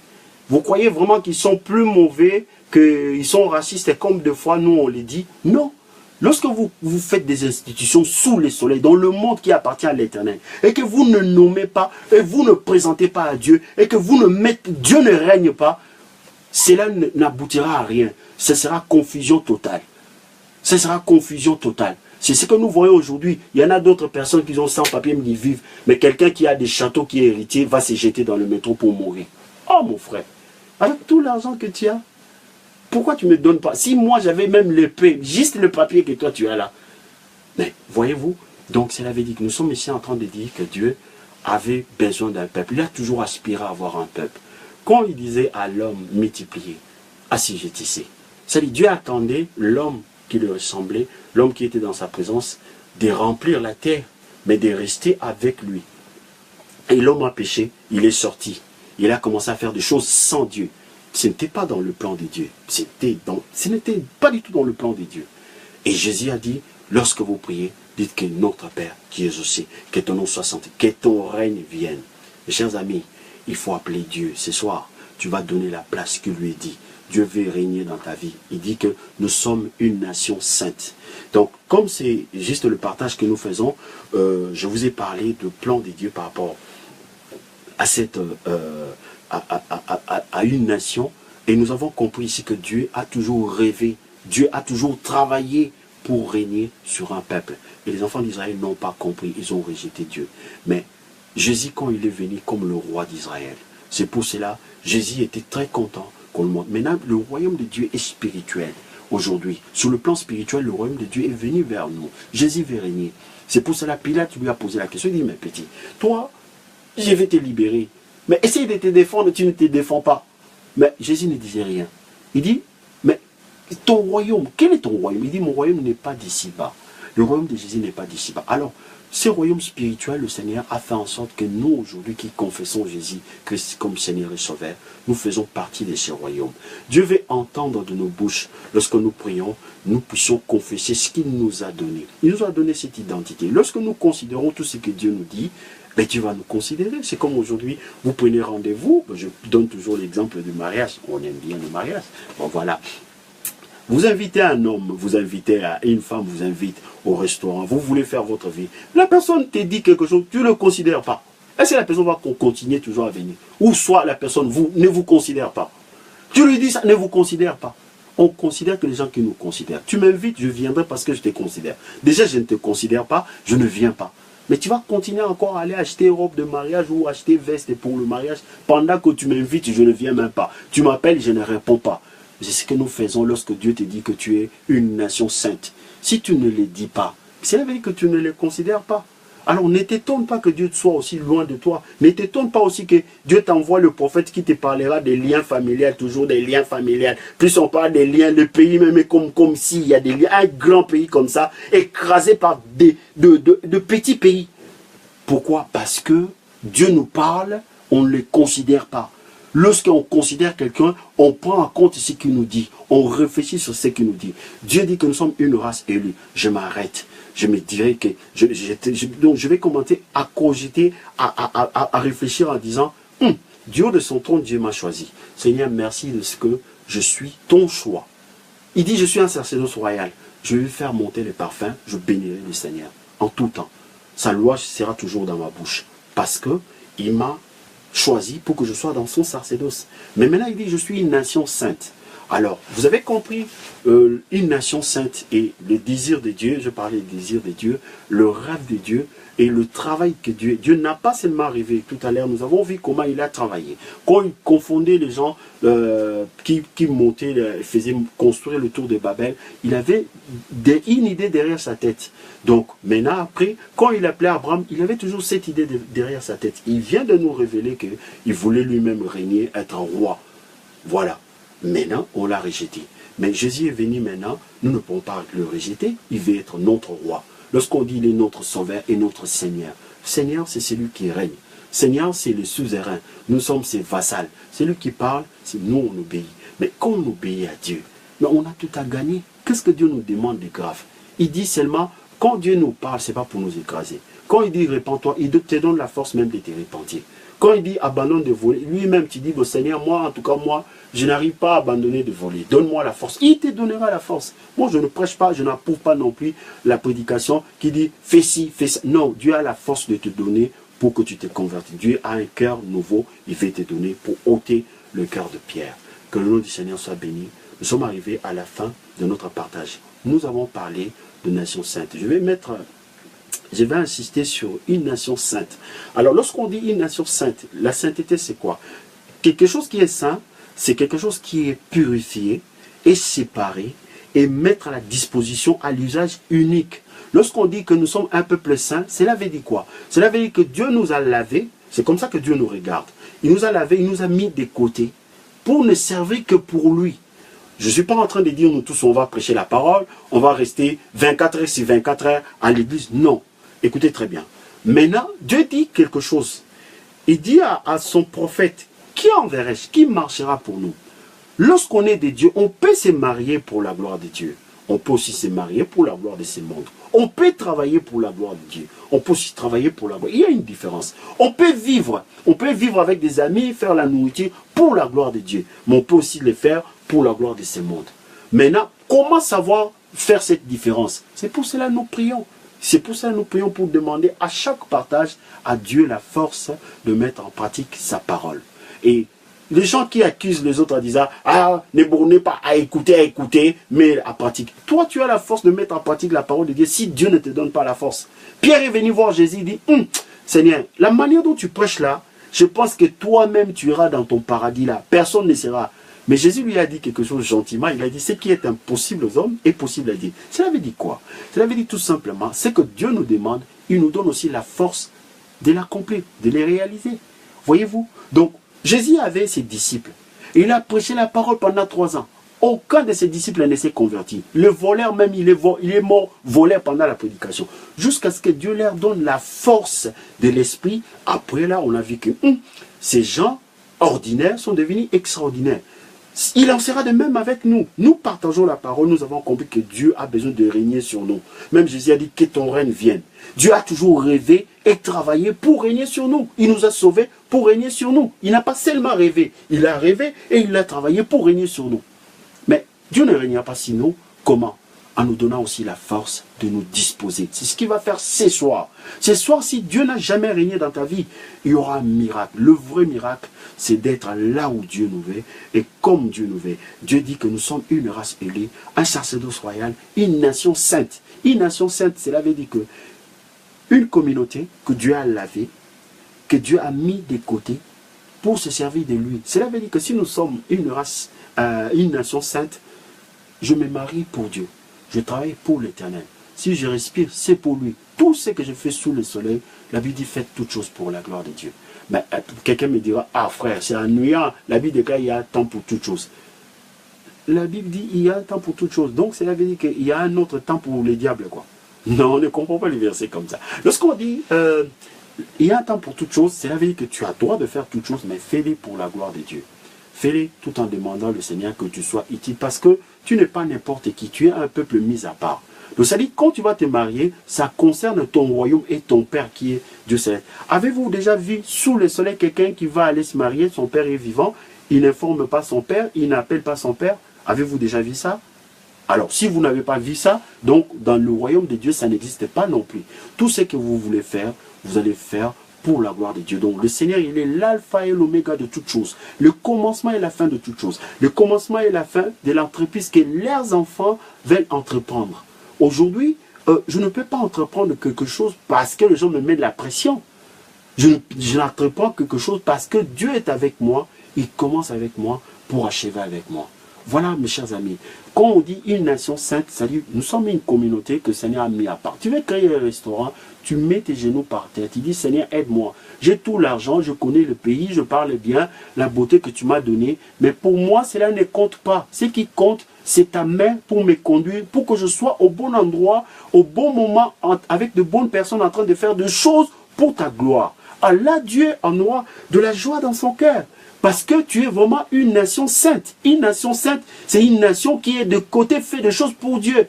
Vous croyez vraiment qu'ils sont plus mauvais, qu'ils sont racistes, et comme des fois nous on les dit? Non. Lorsque vous faites des institutions sous le soleil, dans le monde qui appartient à l'Éternel, et que vous ne nommez pas, et vous ne présentez pas à Dieu, et que Dieu ne règne pas, cela n'aboutira à rien. Ce sera confusion totale. Ce sera confusion totale. C'est ce que nous voyons aujourd'hui. Il y en a d'autres personnes qui ont sans papier, mais qui vivent. Mais quelqu'un qui a des châteaux, qui est héritier, va se jeter dans le métro pour mourir. Oh mon frère, avec tout l'argent que tu as, pourquoi tu ne me donnes pas? Si moi j'avais même l'épée, juste le papier que toi tu as là. Mais voyez-vous, donc cela veut dire que nous sommes ici en train de dire que Dieu avait besoin d'un peuple. Il a toujours aspiré à avoir un peuple. Quand il disait à l'homme multiplié, assujettissez. C'est-à-dire Dieu attendait l'homme qui lui ressemblait, l'homme qui était dans sa présence, de remplir la terre, mais de rester avec lui. Et l'homme a péché, il est sorti. Il a commencé à faire des choses sans Dieu. Ce n'était pas dans le plan de Dieu. Ce n'était pas du tout dans le plan de Dieu. Et Jésus a dit, lorsque vous priez, dites que notre Père qui est au ciel, que ton nom soit sanctifié, que ton règne vienne. Mes chers amis, il faut appeler Dieu. Ce soir, tu vas donner la place qu'il lui dit. Dieu veut régner dans ta vie. Il dit que nous sommes une nation sainte. Donc, comme c'est juste le partage que nous faisons, je vous ai parlé du plan de Dieu par rapport à cette... à une nation, et nous avons compris ici que Dieu a toujours rêvé, Dieu a toujours travaillé pour régner sur un peuple. Et les enfants d'Israël n'ont pas compris, ils ont rejeté Dieu. Mais Jésus, quand il est venu comme le roi d'Israël, c'est pour cela, Jésus était très content qu'on le montre. Maintenant, le royaume de Dieu est spirituel. Aujourd'hui, sur le plan spirituel, le royaume de Dieu est venu vers nous. Jésus veut régner. C'est pour cela, Pilate lui a posé la question, il dit, mais petit, toi, je vais te libérer. Mais essaye de te défendre, tu ne te défends pas. Mais Jésus ne disait rien. Il dit, mais ton royaume, quel est ton royaume? Il dit, mon royaume n'est pas d'ici-bas. Le royaume de Jésus n'est pas d'ici-bas. Alors, Ce royaume spirituel, le Seigneur a fait en sorte que nous, aujourd'hui, qui confessons Jésus Christ comme Seigneur et Sauveur, nous faisons partie de ce royaume. Dieu veut entendre de nos bouches, lorsque nous prions, nous puissions confesser ce qu'il nous a donné. Il nous a donné cette identité. Lorsque nous considérons tout ce que Dieu nous dit, ben Dieu va nous considérer. C'est comme aujourd'hui, vous prenez rendez-vous, je donne toujours l'exemple du mariage. On aime bien le mariage. Bon, voilà. Vous invitez un homme, vous invitez une femme, vous invite au restaurant, vous voulez faire votre vie. La personne te dit quelque chose, tu ne le considères pas. Est-ce que la personne va continuer toujours à venir? Ou soit la personne ne vous considère pas. Tu lui dis ça, ne vous considère pas. On considère que les gens qui nous considèrent. Tu m'invites, je viendrai parce que je te considère. Déjà, je ne te considère pas, je ne viens pas. Mais tu vas continuer encore à aller acheter robe de mariage ou acheter veste pour le mariage pendant que tu m'invites, je ne viens même pas. Tu m'appelles, je ne réponds pas. C'est ce que nous faisons lorsque Dieu te dit que tu es une nation sainte. Si tu ne le dis pas, c'est veut dire que tu ne les considères pas. Alors ne t'étonne pas que Dieu soit aussi loin de toi. Ne t'étonne pas aussi que Dieu t'envoie le prophète qui te parlera des liens familiaux, toujours des liens familiaux. Plus on parle des liens, le pays même est comme s'il y a des liens, un grand pays comme ça, écrasé par de petits pays. Pourquoi? Parce que Dieu nous parle, on ne les considère pas. Lorsqu'on considère quelqu'un, on prend en compte ce qu'il nous dit. On réfléchit sur ce qu'il nous dit. Dieu dit que nous sommes une race élue. Je m'arrête. Je me dirais que... donc je vais commenter à cogiter, à réfléchir en disant, Dieu de son trône, Dieu m'a choisi. Seigneur, merci de ce que je suis ton choix. Il dit, je suis un sacerdoce royal. Je vais faire monter les parfums. Je bénirai le Seigneur en tout temps. Sa louange sera toujours dans ma bouche. Parce que il m'a choisi pour que je sois dans son sacerdoce. Mais maintenant, il dit, je suis une nation sainte. Alors, vous avez compris, une nation sainte et le désir de Dieu, je parlais du désir de Dieu, le rêve de Dieu et le travail que Dieu n'a pas seulement rêvé. Tout à l'heure, nous avons vu comment il a travaillé. Quand il confondait les gens qui montaient, faisaient construire le tour de Babel, il avait une idée derrière sa tête. Donc, maintenant, après, quand il appelait Abraham, il avait toujours cette idée derrière sa tête. Il vient de nous révéler qu'il voulait lui-même régner, être roi. Voilà. Maintenant, on l'a rejeté. Mais Jésus est venu maintenant, nous ne pouvons pas le rejeter, il veut être notre roi. Lorsqu'on dit il est notre sauveur et notre Seigneur, Seigneur, c'est celui qui règne. Seigneur, c'est le suzerain. Nous sommes ses vassals. C'est lui qui parle, c'est nous, on obéit. Mais quand on obéit à Dieu, mais on a tout à gagner. Qu'est-ce que Dieu nous demande de grave? Il dit seulement, quand Dieu nous parle, ce n'est pas pour nous écraser. Quand il dit répands-toi, il te donne la force même de te repentir. Quand il dit abandonne de voler, lui-même tu dis, bon Seigneur, moi, en tout cas, moi, je n'arrive pas à abandonner de voler. Donne-moi la force. Il te donnera la force. Moi, je ne prêche pas, je n'approuve pas non plus la prédication qui dit fais ci, fais ça. Non, Dieu a la force de te donner pour que tu te convertis. Dieu a un cœur nouveau, il veut te donner pour ôter le cœur de pierre. Que le nom du Seigneur soit béni. Nous sommes arrivés à la fin de notre partage. Nous avons parlé de nation sainte. Je vais insister sur une nation sainte. Alors, lorsqu'on dit une nation sainte, la sainteté, c'est quoi? Quelque chose qui est saint, c'est quelque chose qui est purifié et séparé et mettre à la disposition, à l'usage unique. Lorsqu'on dit que nous sommes un peuple saint, cela veut dire quoi? Cela veut dire que Dieu nous a lavés, c'est comme ça que Dieu nous regarde. Il nous a lavés, il nous a mis de côté pour ne servir que pour lui. Je ne suis pas en train de dire nous tous on va prêcher la parole, on va rester 24 heures sur 24 heures à l'église. Non. Écoutez très bien. Maintenant, Dieu dit quelque chose. Il dit à son prophète, qui enverrai-je? Qui marchera pour nous? Lorsqu'on est de Dieu, on peut se marier pour la gloire de Dieu. On peut aussi se marier pour la gloire de ce monde. On peut travailler pour la gloire de Dieu. On peut aussi travailler pour la gloire. Il y a une différence. On peut vivre avec des amis, faire la nourriture pour la gloire de Dieu. Mais on peut aussi le faire pour la gloire de ce monde. Maintenant, comment savoir faire cette différence? C'est pour cela que nous prions. C'est pour ça que nous prions pour demander à chaque partage à Dieu la force de mettre en pratique sa parole. Et les gens qui accusent les autres en disant « Ah, ne bornez pas à écouter, mais à pratiquer. » Toi, tu as la force de mettre en pratique la parole de Dieu si Dieu ne te donne pas la force. Pierre est venu voir Jésus, il dit « Seigneur, la manière dont tu prêches là, je pense que toi-même tu iras dans ton paradis là. Personne ne sera. » Mais Jésus lui a dit quelque chose gentiment. Il a dit, ce qui est impossible aux hommes est possible à Dieu. Cela veut dire quoi? Cela veut dire tout simplement, c'est que Dieu nous demande, il nous donne aussi la force de l'accomplir, de les réaliser. Voyez-vous? Donc, Jésus avait ses disciples. Il a prêché la parole pendant 3 ans. Aucun de ses disciples ne s'est converti. Le voleur même, il est mort voleur pendant la prédication. Jusqu'à ce que Dieu leur donne la force de l'esprit. Après là, on a vu que ces gens ordinaires sont devenus extraordinaires. Il en sera de même avec nous. Nous partageons la parole, nous avons compris que Dieu a besoin de régner sur nous. Même Jésus a dit que ton règne vienne. Dieu a toujours rêvé et travaillé pour régner sur nous. Il nous a sauvés pour régner sur nous. Il n'a pas seulement rêvé, il a rêvé et il a travaillé pour régner sur nous. Mais Dieu ne régnera pas sur nous. Comment? En nous donnant aussi la force de nous disposer. C'est ce qu'il va faire ce soir. Ce soir, si Dieu n'a jamais régné dans ta vie, il y aura un miracle. Le vrai miracle, c'est d'être là où Dieu nous veut et comme Dieu nous veut. Dieu dit que nous sommes une race élue, un sacerdoce royal, une nation sainte. Une nation sainte, cela veut dire que une communauté que Dieu a lavée, que Dieu a mis de côté pour se servir de lui. Cela veut dire que si nous sommes une race, une nation sainte, je me marie pour Dieu. Je travaille pour l'Éternel. Si je respire, c'est pour lui. Tout ce que je fais sous le soleil, la Bible dit faites toutes choses pour la gloire de Dieu. Mais quelqu'un me dira, ah frère, c'est ennuyant. La Bible déclare qu'il y a un temps pour toutes choses. La Bible dit il y a un temps pour toutes choses. Donc cela veut dire qu'il y a un autre temps pour les diables, quoi. Non, on ne comprend pas les versets comme ça. Lorsqu'on dit il y a un temps pour toutes choses, cela veut dire que tu as le droit de faire toutes choses, mais fais-les pour la gloire de Dieu. Fais-les tout en demandant au Seigneur que tu sois utile, parce que tu n'es pas n'importe qui, tu es un peuple mis à part. Donc ça dit, quand tu vas te marier, ça concerne ton royaume et ton père qui est Dieu céleste. Avez-vous déjà vu sous le soleil quelqu'un qui va aller se marier, son père est vivant, il n'informe pas son père, il n'appelle pas son père? Avez-vous déjà vu ça? Alors, si vous n'avez pas vu ça, donc dans le royaume de Dieu, ça n'existe pas non plus. Tout ce que vous voulez faire, vous allez faire pour la gloire de Dieu. Donc, le Seigneur, il est l'alpha et l'oméga de toutes choses. Le commencement et la fin de toutes choses. Le commencement et la fin de l'entreprise que leurs enfants veulent entreprendre. Aujourd'hui, je ne peux pas entreprendre quelque chose parce que les gens me mettent de la pression. Je n'entreprends quelque chose parce que Dieu est avec moi. Il commence avec moi pour achever avec moi. Voilà, mes chers amis. Quand on dit une nation sainte, ça dit, nous sommes une communauté que le Seigneur a mis à part. Tu veux créer un restaurant, tu mets tes genoux par terre, tu dis, Seigneur, aide-moi. J'ai tout l'argent, je connais le pays, je parle bien, la beauté que tu m'as donnée. Mais pour moi, cela ne compte pas. Ce qui compte, c'est ta main pour me conduire, pour que je sois au bon endroit, au bon moment, avec de bonnes personnes en train de faire des choses pour ta gloire. Allah, Dieu en aura de la joie dans son cœur. Parce que tu es vraiment une nation sainte. Une nation sainte, c'est une nation qui est de côté fait des choses pour Dieu.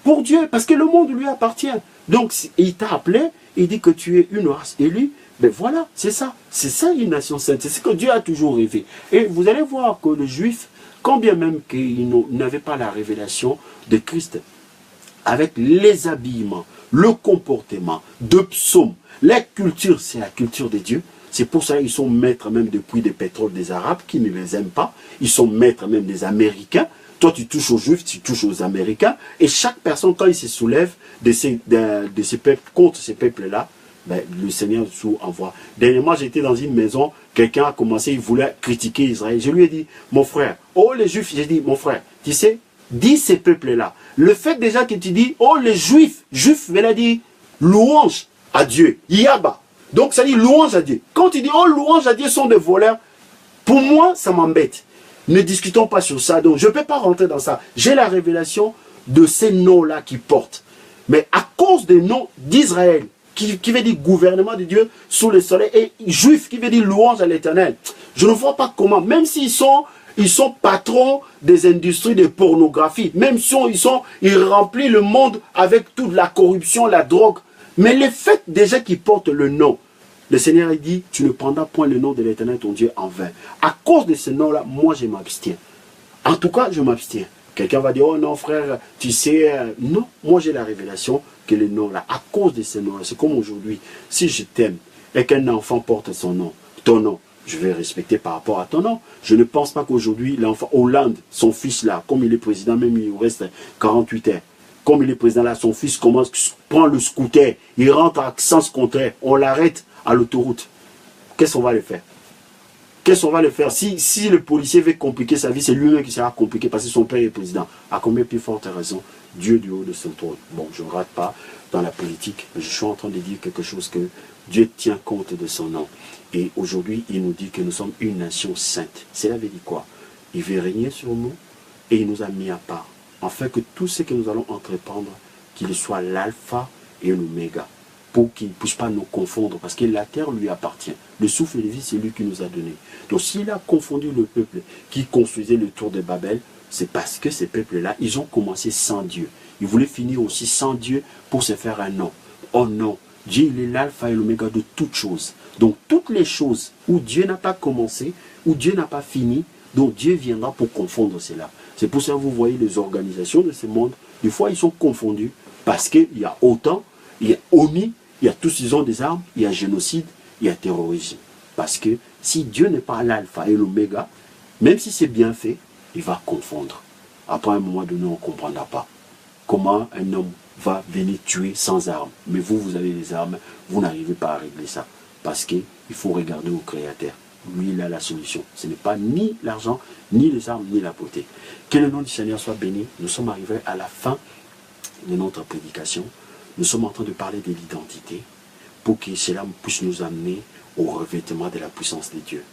Pour Dieu, parce que le monde lui appartient. Donc, il t'a appelé, il dit que tu es une race élue. Ben voilà, c'est ça. C'est ça une nation sainte. C'est ce que Dieu a toujours rêvé. Et vous allez voir que les Juifs, quand bien même qu'ils n'avaient pas la révélation de Christ, avec les habillements, le comportement de psaumes, la culture, c'est la culture de Dieu. C'est pour ça qu'ils sont maîtres même des puits de pétrole des Arabes qui ne les aiment pas. Ils sont maîtres même des Américains. Toi, tu touches aux Juifs, tu touches aux Américains. Et chaque personne, quand il se soulève de ces peuples, contre ces peuples-là, ben, le Seigneur nous envoie. Dernièrement, j'étais dans une maison, quelqu'un a commencé, il voulait critiquer Israël. Je lui ai dit, mon frère, oh les Juifs, j'ai dit, mon frère, tu sais, dis ces peuples-là. Le fait déjà que tu dis, oh les Juifs, Juifs, veut dire louange à Dieu, Yaba. Donc ça dit louange à Dieu. Quand tu dis oh louange à Dieu sont des voleurs, pour moi ça m'embête. Ne discutons pas sur ça. Donc je ne peux pas rentrer dans ça. J'ai la révélation de ces noms-là qui portent. Mais à cause des noms d'Israël, qui veut dire gouvernement de Dieu sous le soleil, et juif qui veut dire louange à l'Éternel, je ne vois pas comment, même s'ils sont patrons des industries de pornographie, même si ils remplissent le monde avec toute la corruption, la drogue, mais le fait déjà qu'ils portent le nom, le Seigneur a dit, tu ne prendras point le nom de l'Éternel ton Dieu en vain. À cause de ce nom-là, moi je m'abstiens. En tout cas, je m'abstiens. Quelqu'un va dire, oh non frère, tu sais, non, moi j'ai la révélation que le nom-là, à cause de ce nom-là, c'est comme aujourd'hui, si je t'aime et qu'un enfant porte son nom, ton nom, je vais respecter par rapport à ton nom. Je ne pense pas qu'aujourd'hui, l'enfant Hollande, son fils là, comme il est président, même il reste 48 heures, comme il est président là, son fils prend le scooter, il rentre à sens contraire, on l'arrête à l'autoroute. Qu'est-ce qu'on va le faire? Qu'est-ce qu'on va le faire? Si le policier veut compliquer sa vie, c'est lui-même qui sera compliqué parce que son père est président. À combien plus forte raison, Dieu du haut de son trône. Bon, je ne rate pas dans la politique, mais je suis en train de dire quelque chose que Dieu tient compte de son nom. Et aujourd'hui, il nous dit que nous sommes une nation sainte. Cela veut dire quoi? Il veut régner sur nous, Et il nous a mis à part, afin que tout ce que nous allons entreprendre, qu'il soit l'alpha et l'oméga, pour qu'il ne puisse pas nous confondre, parce que la terre lui appartient. Le souffle de vie, c'est lui qui nous a donné. Donc s'il a confondu le peuple qui construisait le tour de Babel, c'est parce que ces peuples-là, ils ont commencé sans Dieu. Ils voulaient finir aussi sans Dieu pour se faire un nom. Oh non, Dieu, il est l'alpha et l'oméga de toutes choses. Donc toutes les choses où Dieu n'a pas commencé, où Dieu n'a pas fini, donc Dieu viendra pour confondre cela. C'est pour ça que vous voyez les organisations de ce monde, des fois ils sont confondus, parce qu'il y a OTAN, il y a ONU, il y a tous, ils ont des armes, il y a génocide, il y a terrorisme. Parce que si Dieu n'est pas l'alpha et l'oméga, même si c'est bien fait, il va confondre. Après un moment donné, on ne comprendra pas comment un homme va venir tuer sans armes. Mais vous, vous avez des armes, vous n'arrivez pas à régler ça. Parce qu'il faut regarder au Créateur. Lui, il a la solution. Ce n'est pas ni l'argent, ni les armes, ni la beauté. Que le nom du Seigneur soit béni. Nous sommes arrivés à la fin de notre prédication. Nous sommes en train de parler de l'identité pour que cela puisse nous amener au revêtement de la puissance de Dieu.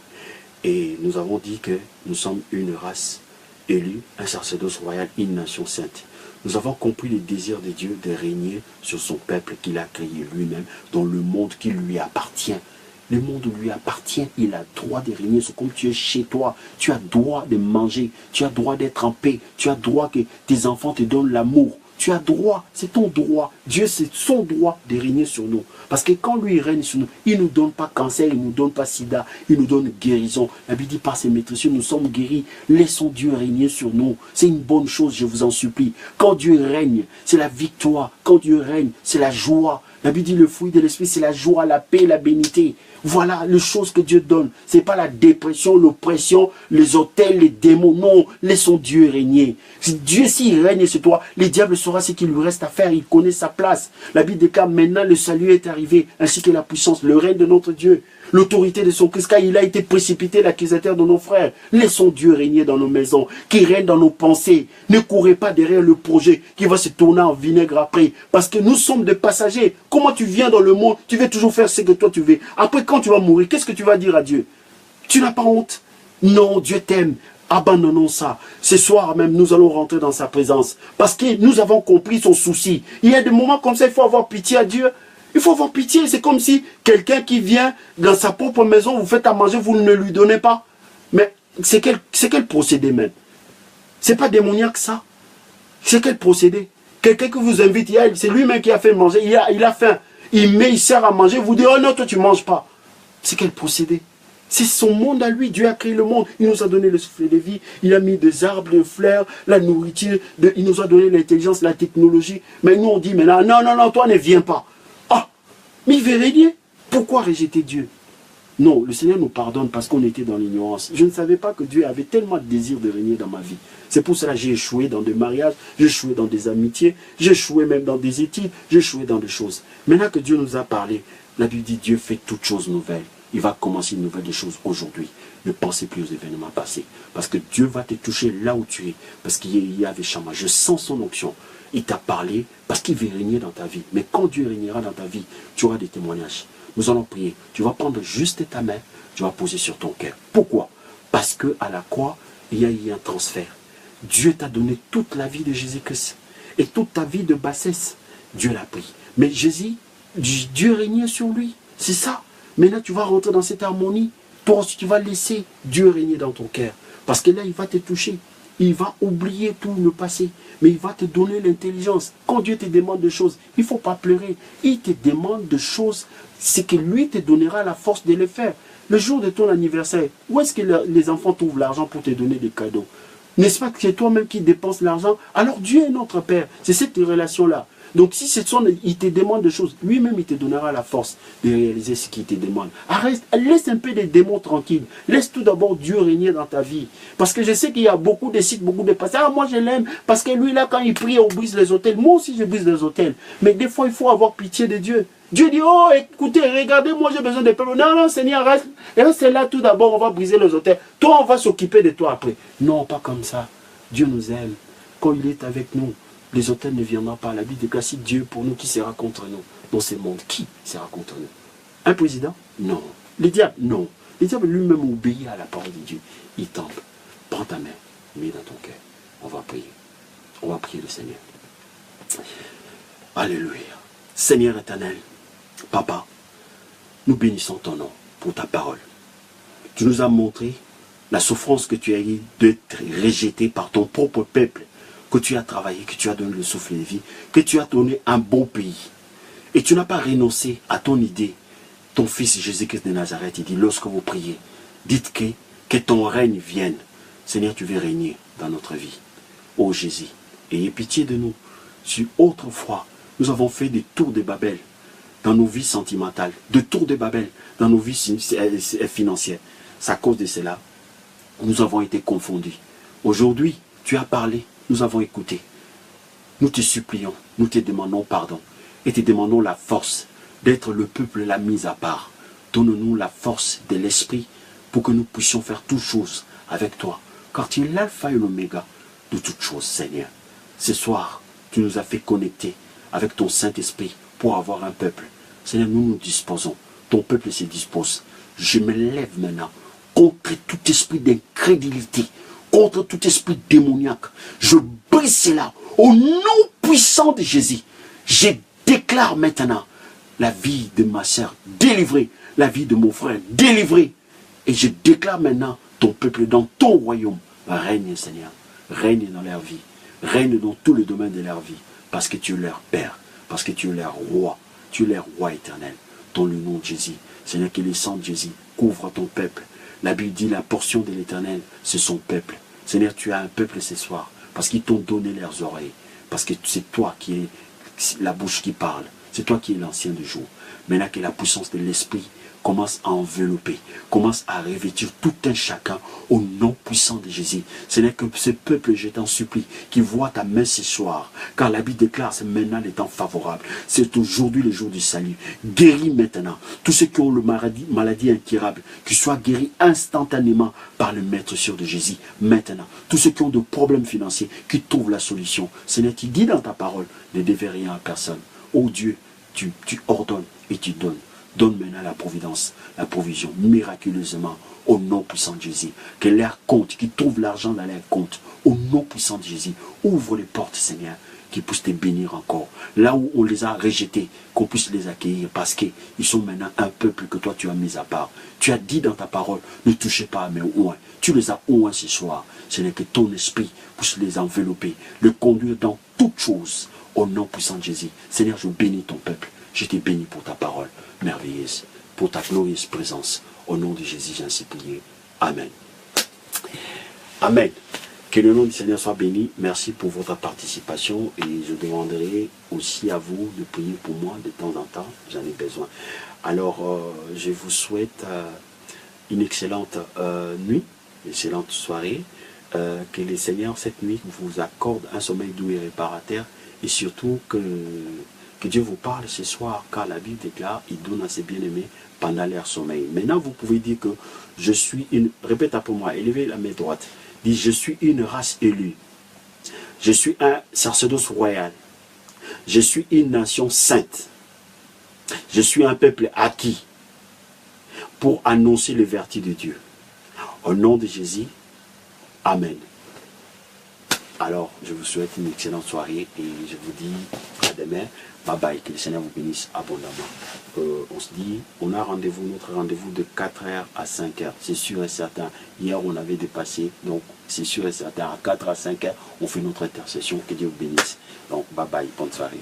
Et nous avons dit que nous sommes une race élue, un sacerdoce royal, une nation sainte. Nous avons compris le désir de Dieu de régner sur son peuple qu'il a créé lui-même, dans le monde qui lui appartient. Le monde lui appartient, il a droit de régner. C'est comme tu es chez toi, tu as droit de manger, tu as droit d'être en paix, tu as droit que tes enfants te donnent l'amour. Tu as droit, c'est ton droit. Dieu, c'est son droit de régner sur nous. Parce que quand lui règne sur nous, il ne nous donne pas cancer, il ne nous donne pas sida, il nous donne guérison. La Bible dit par ses maîtrises, nous sommes guéris. Laissons Dieu régner sur nous. C'est une bonne chose, je vous en supplie. Quand Dieu règne, c'est la victoire. Quand Dieu règne, c'est la joie. La Bible dit le fruit de l'esprit, c'est la joie, la paix, la bénité. Voilà les choses que Dieu donne. Ce n'est pas la dépression, l'oppression, les autels, les démons. Non, laissons Dieu régner. Dieu, s'il règne sur toi, le diable saura ce qu'il lui reste à faire. Il connaît sa place. La Bible déclare maintenant le salut est arrivé, ainsi que la puissance, le règne de notre Dieu. L'autorité de son Christ, car il a été précipité, l'accusateur de nos frères. Laissons Dieu régner dans nos maisons, qui règne dans nos pensées. Ne courez pas derrière le projet qui va se tourner en vinaigre après. Parce que nous sommes des passagers. Comment tu viens dans le monde, tu veux toujours faire ce que toi tu veux. Après, quand tu vas mourir, qu'est-ce que tu vas dire à Dieu? Tu n'as pas honte? Non, Dieu t'aime. Abandonnons ça. Ce soir même, nous allons rentrer dans sa présence. Parce que nous avons compris son souci. Il y a des moments comme ça, il faut avoir pitié à Dieu. Il faut avoir pitié. C'est comme si quelqu'un qui vient dans sa propre maison, vous faites à manger, vous ne lui donnez pas. Mais c'est quel procédé même? C'est pas démoniaque ça. C'est quel procédé? Quelqu'un qui vous invite, c'est lui-même qui a fait manger, il a faim. Il sert à manger, vous dites, oh non, toi tu ne manges pas. C'est quel procédé? C'est son monde à lui. Dieu a créé le monde. Il nous a donné le souffle de vie. Il a mis des arbres, des fleurs, la nourriture. Il nous a donné l'intelligence, la technologie. Mais nous, on dit maintenant, non, non, non, toi ne viens pas. Ah, mais il veut régner. Pourquoi rejeter Dieu? Non, le Seigneur nous pardonne parce qu'on était dans l'ignorance. Je ne savais pas que Dieu avait tellement de désir de régner dans ma vie. C'est pour cela que j'ai échoué dans des mariages, j'ai échoué dans des amitiés, j'ai échoué même dans des études, j'ai échoué dans des choses. Maintenant que Dieu nous a parlé, la Bible dit Dieu fait toutes choses nouvelles. Il va commencer une nouvelle chose aujourd'hui. Ne pensez plus aux événements passés. Parce que Dieu va te toucher là où tu es. Parce qu'il y avait Shama. Je sens son onction. Il t'a parlé parce qu'il veut régner dans ta vie. Mais quand Dieu régnera dans ta vie, tu auras des témoignages. Nous allons prier. Tu vas prendre juste ta main, tu vas poser sur ton cœur. Pourquoi? Parce qu'à la croix, il y a eu un transfert. Dieu t'a donné toute la vie de Jésus-Christ. Et toute ta vie de bassesse, Dieu l'a pris. Mais Jésus, Dieu régnait sur lui. C'est ça. Maintenant, tu vas rentrer dans cette harmonie. Toi aussi, tu vas laisser Dieu régner dans ton cœur. Parce que là, il va te toucher. Il va oublier tout le passé. Mais il va te donner l'intelligence. Quand Dieu te demande des choses, il ne faut pas pleurer. Il te demande des choses. C'est que lui te donnera la force de les faire. Le jour de ton anniversaire, où est-ce que les enfants trouvent l'argent pour te donner des cadeaux? N'est-ce pas que c'est toi-même qui dépenses l'argent? Alors Dieu est notre Père. C'est cette relation-là. Donc si il te demande des choses, lui-même il te donnera la force de réaliser ce qu'il te demande. Arrête, laisse un peu les démons tranquilles. Laisse tout d'abord Dieu régner dans ta vie. Parce que je sais qu'il y a beaucoup de sites, beaucoup de pasteurs. Ah, moi je l'aime parce que lui là quand il prie, on brise les autels. Moi aussi je brise les autels. Mais des fois il faut avoir pitié de Dieu. Dieu dit, oh écoutez, regardez, moi j'ai besoin de peuple. Non, non Seigneur, reste là tout d'abord, on va briser les autels. Toi on va s'occuper de toi après. Non, pas comme ça. Dieu nous aime. Quand il est avec nous, les autels ne viendront pas. La Bible déclare si Dieu pour nous, qui sera contre nous dans ce monde? Qui sera contre nous? Un président? Non. Le diable? Non. Le diable lui-même obéit à la parole de Dieu. Il tombe. Prends ta main, mets dans ton cœur. On va prier. On va prier le Seigneur. Alléluia. Seigneur éternel, Papa, nous bénissons ton nom pour ta parole. Tu nous as montré la souffrance que tu as eue d'être rejeté par ton propre peuple, que tu as travaillé, que tu as donné le souffle de vie, que tu as donné un bon pays. Et tu n'as pas renoncé à ton idée. Ton fils Jésus-Christ de Nazareth, il dit, lorsque vous priez, dites que ton règne vienne. Seigneur, tu veux régner dans notre vie. Ô Jésus, ayez pitié de nous. Si autrefois, nous avons fait des tours de Babel dans nos vies sentimentales, des tours de Babel dans nos vies financières. C'est à cause de cela, nous avons été confondus. Aujourd'hui, tu as parlé, nous avons écouté. Nous te supplions, nous te demandons pardon et te demandons la force d'être le peuple la mise à part. Donne-nous la force de l'esprit pour que nous puissions faire toutes choses avec toi. Car tu es l'alpha et l'oméga de toutes choses, Seigneur. Ce soir, tu nous as fait connecter avec ton Saint-Esprit pour avoir un peuple. Seigneur, nous nous disposons. Ton peuple se dispose. Je me lève maintenant contre tout esprit d'incrédulité, contre tout esprit démoniaque. Je brise cela au nom puissant de Jésus. Je déclare maintenant la vie de ma sœur délivrée, la vie de mon frère délivrée. Et je déclare maintenant ton peuple dans ton royaume. Règne, Seigneur. Règne dans leur vie. Règne dans tout le domaine de leur vie. Parce que tu es leur Père. Parce que tu es leur roi. Tu es leur roi éternel. Dans le nom de Jésus. Seigneur, que le sang de Jésus couvre ton peuple. La Bible dit la portion de l'éternel, c'est son peuple. Seigneur, tu as un peuple ce soir. Parce qu'ils t'ont donné leurs oreilles. Parce que c'est toi qui es la bouche qui parle. C'est toi qui es l'ancien du jour. Maintenant que la puissance de l'esprit commence à envelopper, commence à revêtir tout un chacun au nom puissant de Jésus. Ce n'est que ce peuple, je t'en supplie, qui voit ta main ce soir, car la Bible déclare, c'est maintenant le temps favorable. C'est aujourd'hui le jour du salut. Guéris maintenant tous ceux qui ont le maladie incurable, qu'ils soient guéris instantanément par le maître sûr de Jésus. Maintenant, tous ceux qui ont de problèmes financiers, qui trouvent la solution. Seigneur, tu dis dans ta parole, ne devez rien à personne. Oh Dieu, tu ordonnes et tu donnes. Donne maintenant la providence, la provision, miraculeusement, au nom puissant de Jésus. Que leur compte, qu'ils trouvent l'argent dans leur compte, au nom puissant de Jésus. Ouvre les portes, Seigneur, qu'ils puissent te bénir encore. Là où on les a rejetés, qu'on puisse les accueillir, parce qu'ils sont maintenant un peuple que toi tu as mis à part. Tu as dit dans ta parole, ne touchez pas à mes oins. Tu les as oints ce soir. Seigneur, que ton esprit puisse les envelopper, les conduire dans toutes choses, au nom puissant de Jésus. Seigneur, je bénis ton peuple. Je te bénis pour ta parole merveilleuse, pour ta glorieuse présence. Au nom de Jésus, j'ai ainsi prié. Amen. Amen. Que le nom du Seigneur soit béni. Merci pour votre participation et je demanderai aussi à vous de prier pour moi de temps en temps. J'en ai besoin. Alors, je vous souhaite une excellente nuit, une excellente soirée. Que le Seigneur, cette nuit, vous accorde un sommeil doux et réparateur et surtout que Dieu vous parle ce soir, car la Bible déclare, il donne à ses bien-aimés pendant leur sommeil. Maintenant, vous pouvez dire que je suis une, répète après moi, élevez la main droite, dit, je suis une race élue, je suis un sacerdoce royal, je suis une nation sainte, je suis un peuple acquis pour annoncer les vertus de Dieu. Au nom de Jésus, Amen. Alors, je vous souhaite une excellente soirée et je vous dis à demain. Bye bye, que le Seigneur vous bénisse abondamment. On se dit, on a rendez-vous, notre rendez-vous de 4h à 5h. C'est sûr et certain. Hier, on avait dépassé. Donc, c'est sûr et certain. À 4 à 5h, on fait notre intercession. Que Dieu vous bénisse. Donc, bye bye, bonne soirée.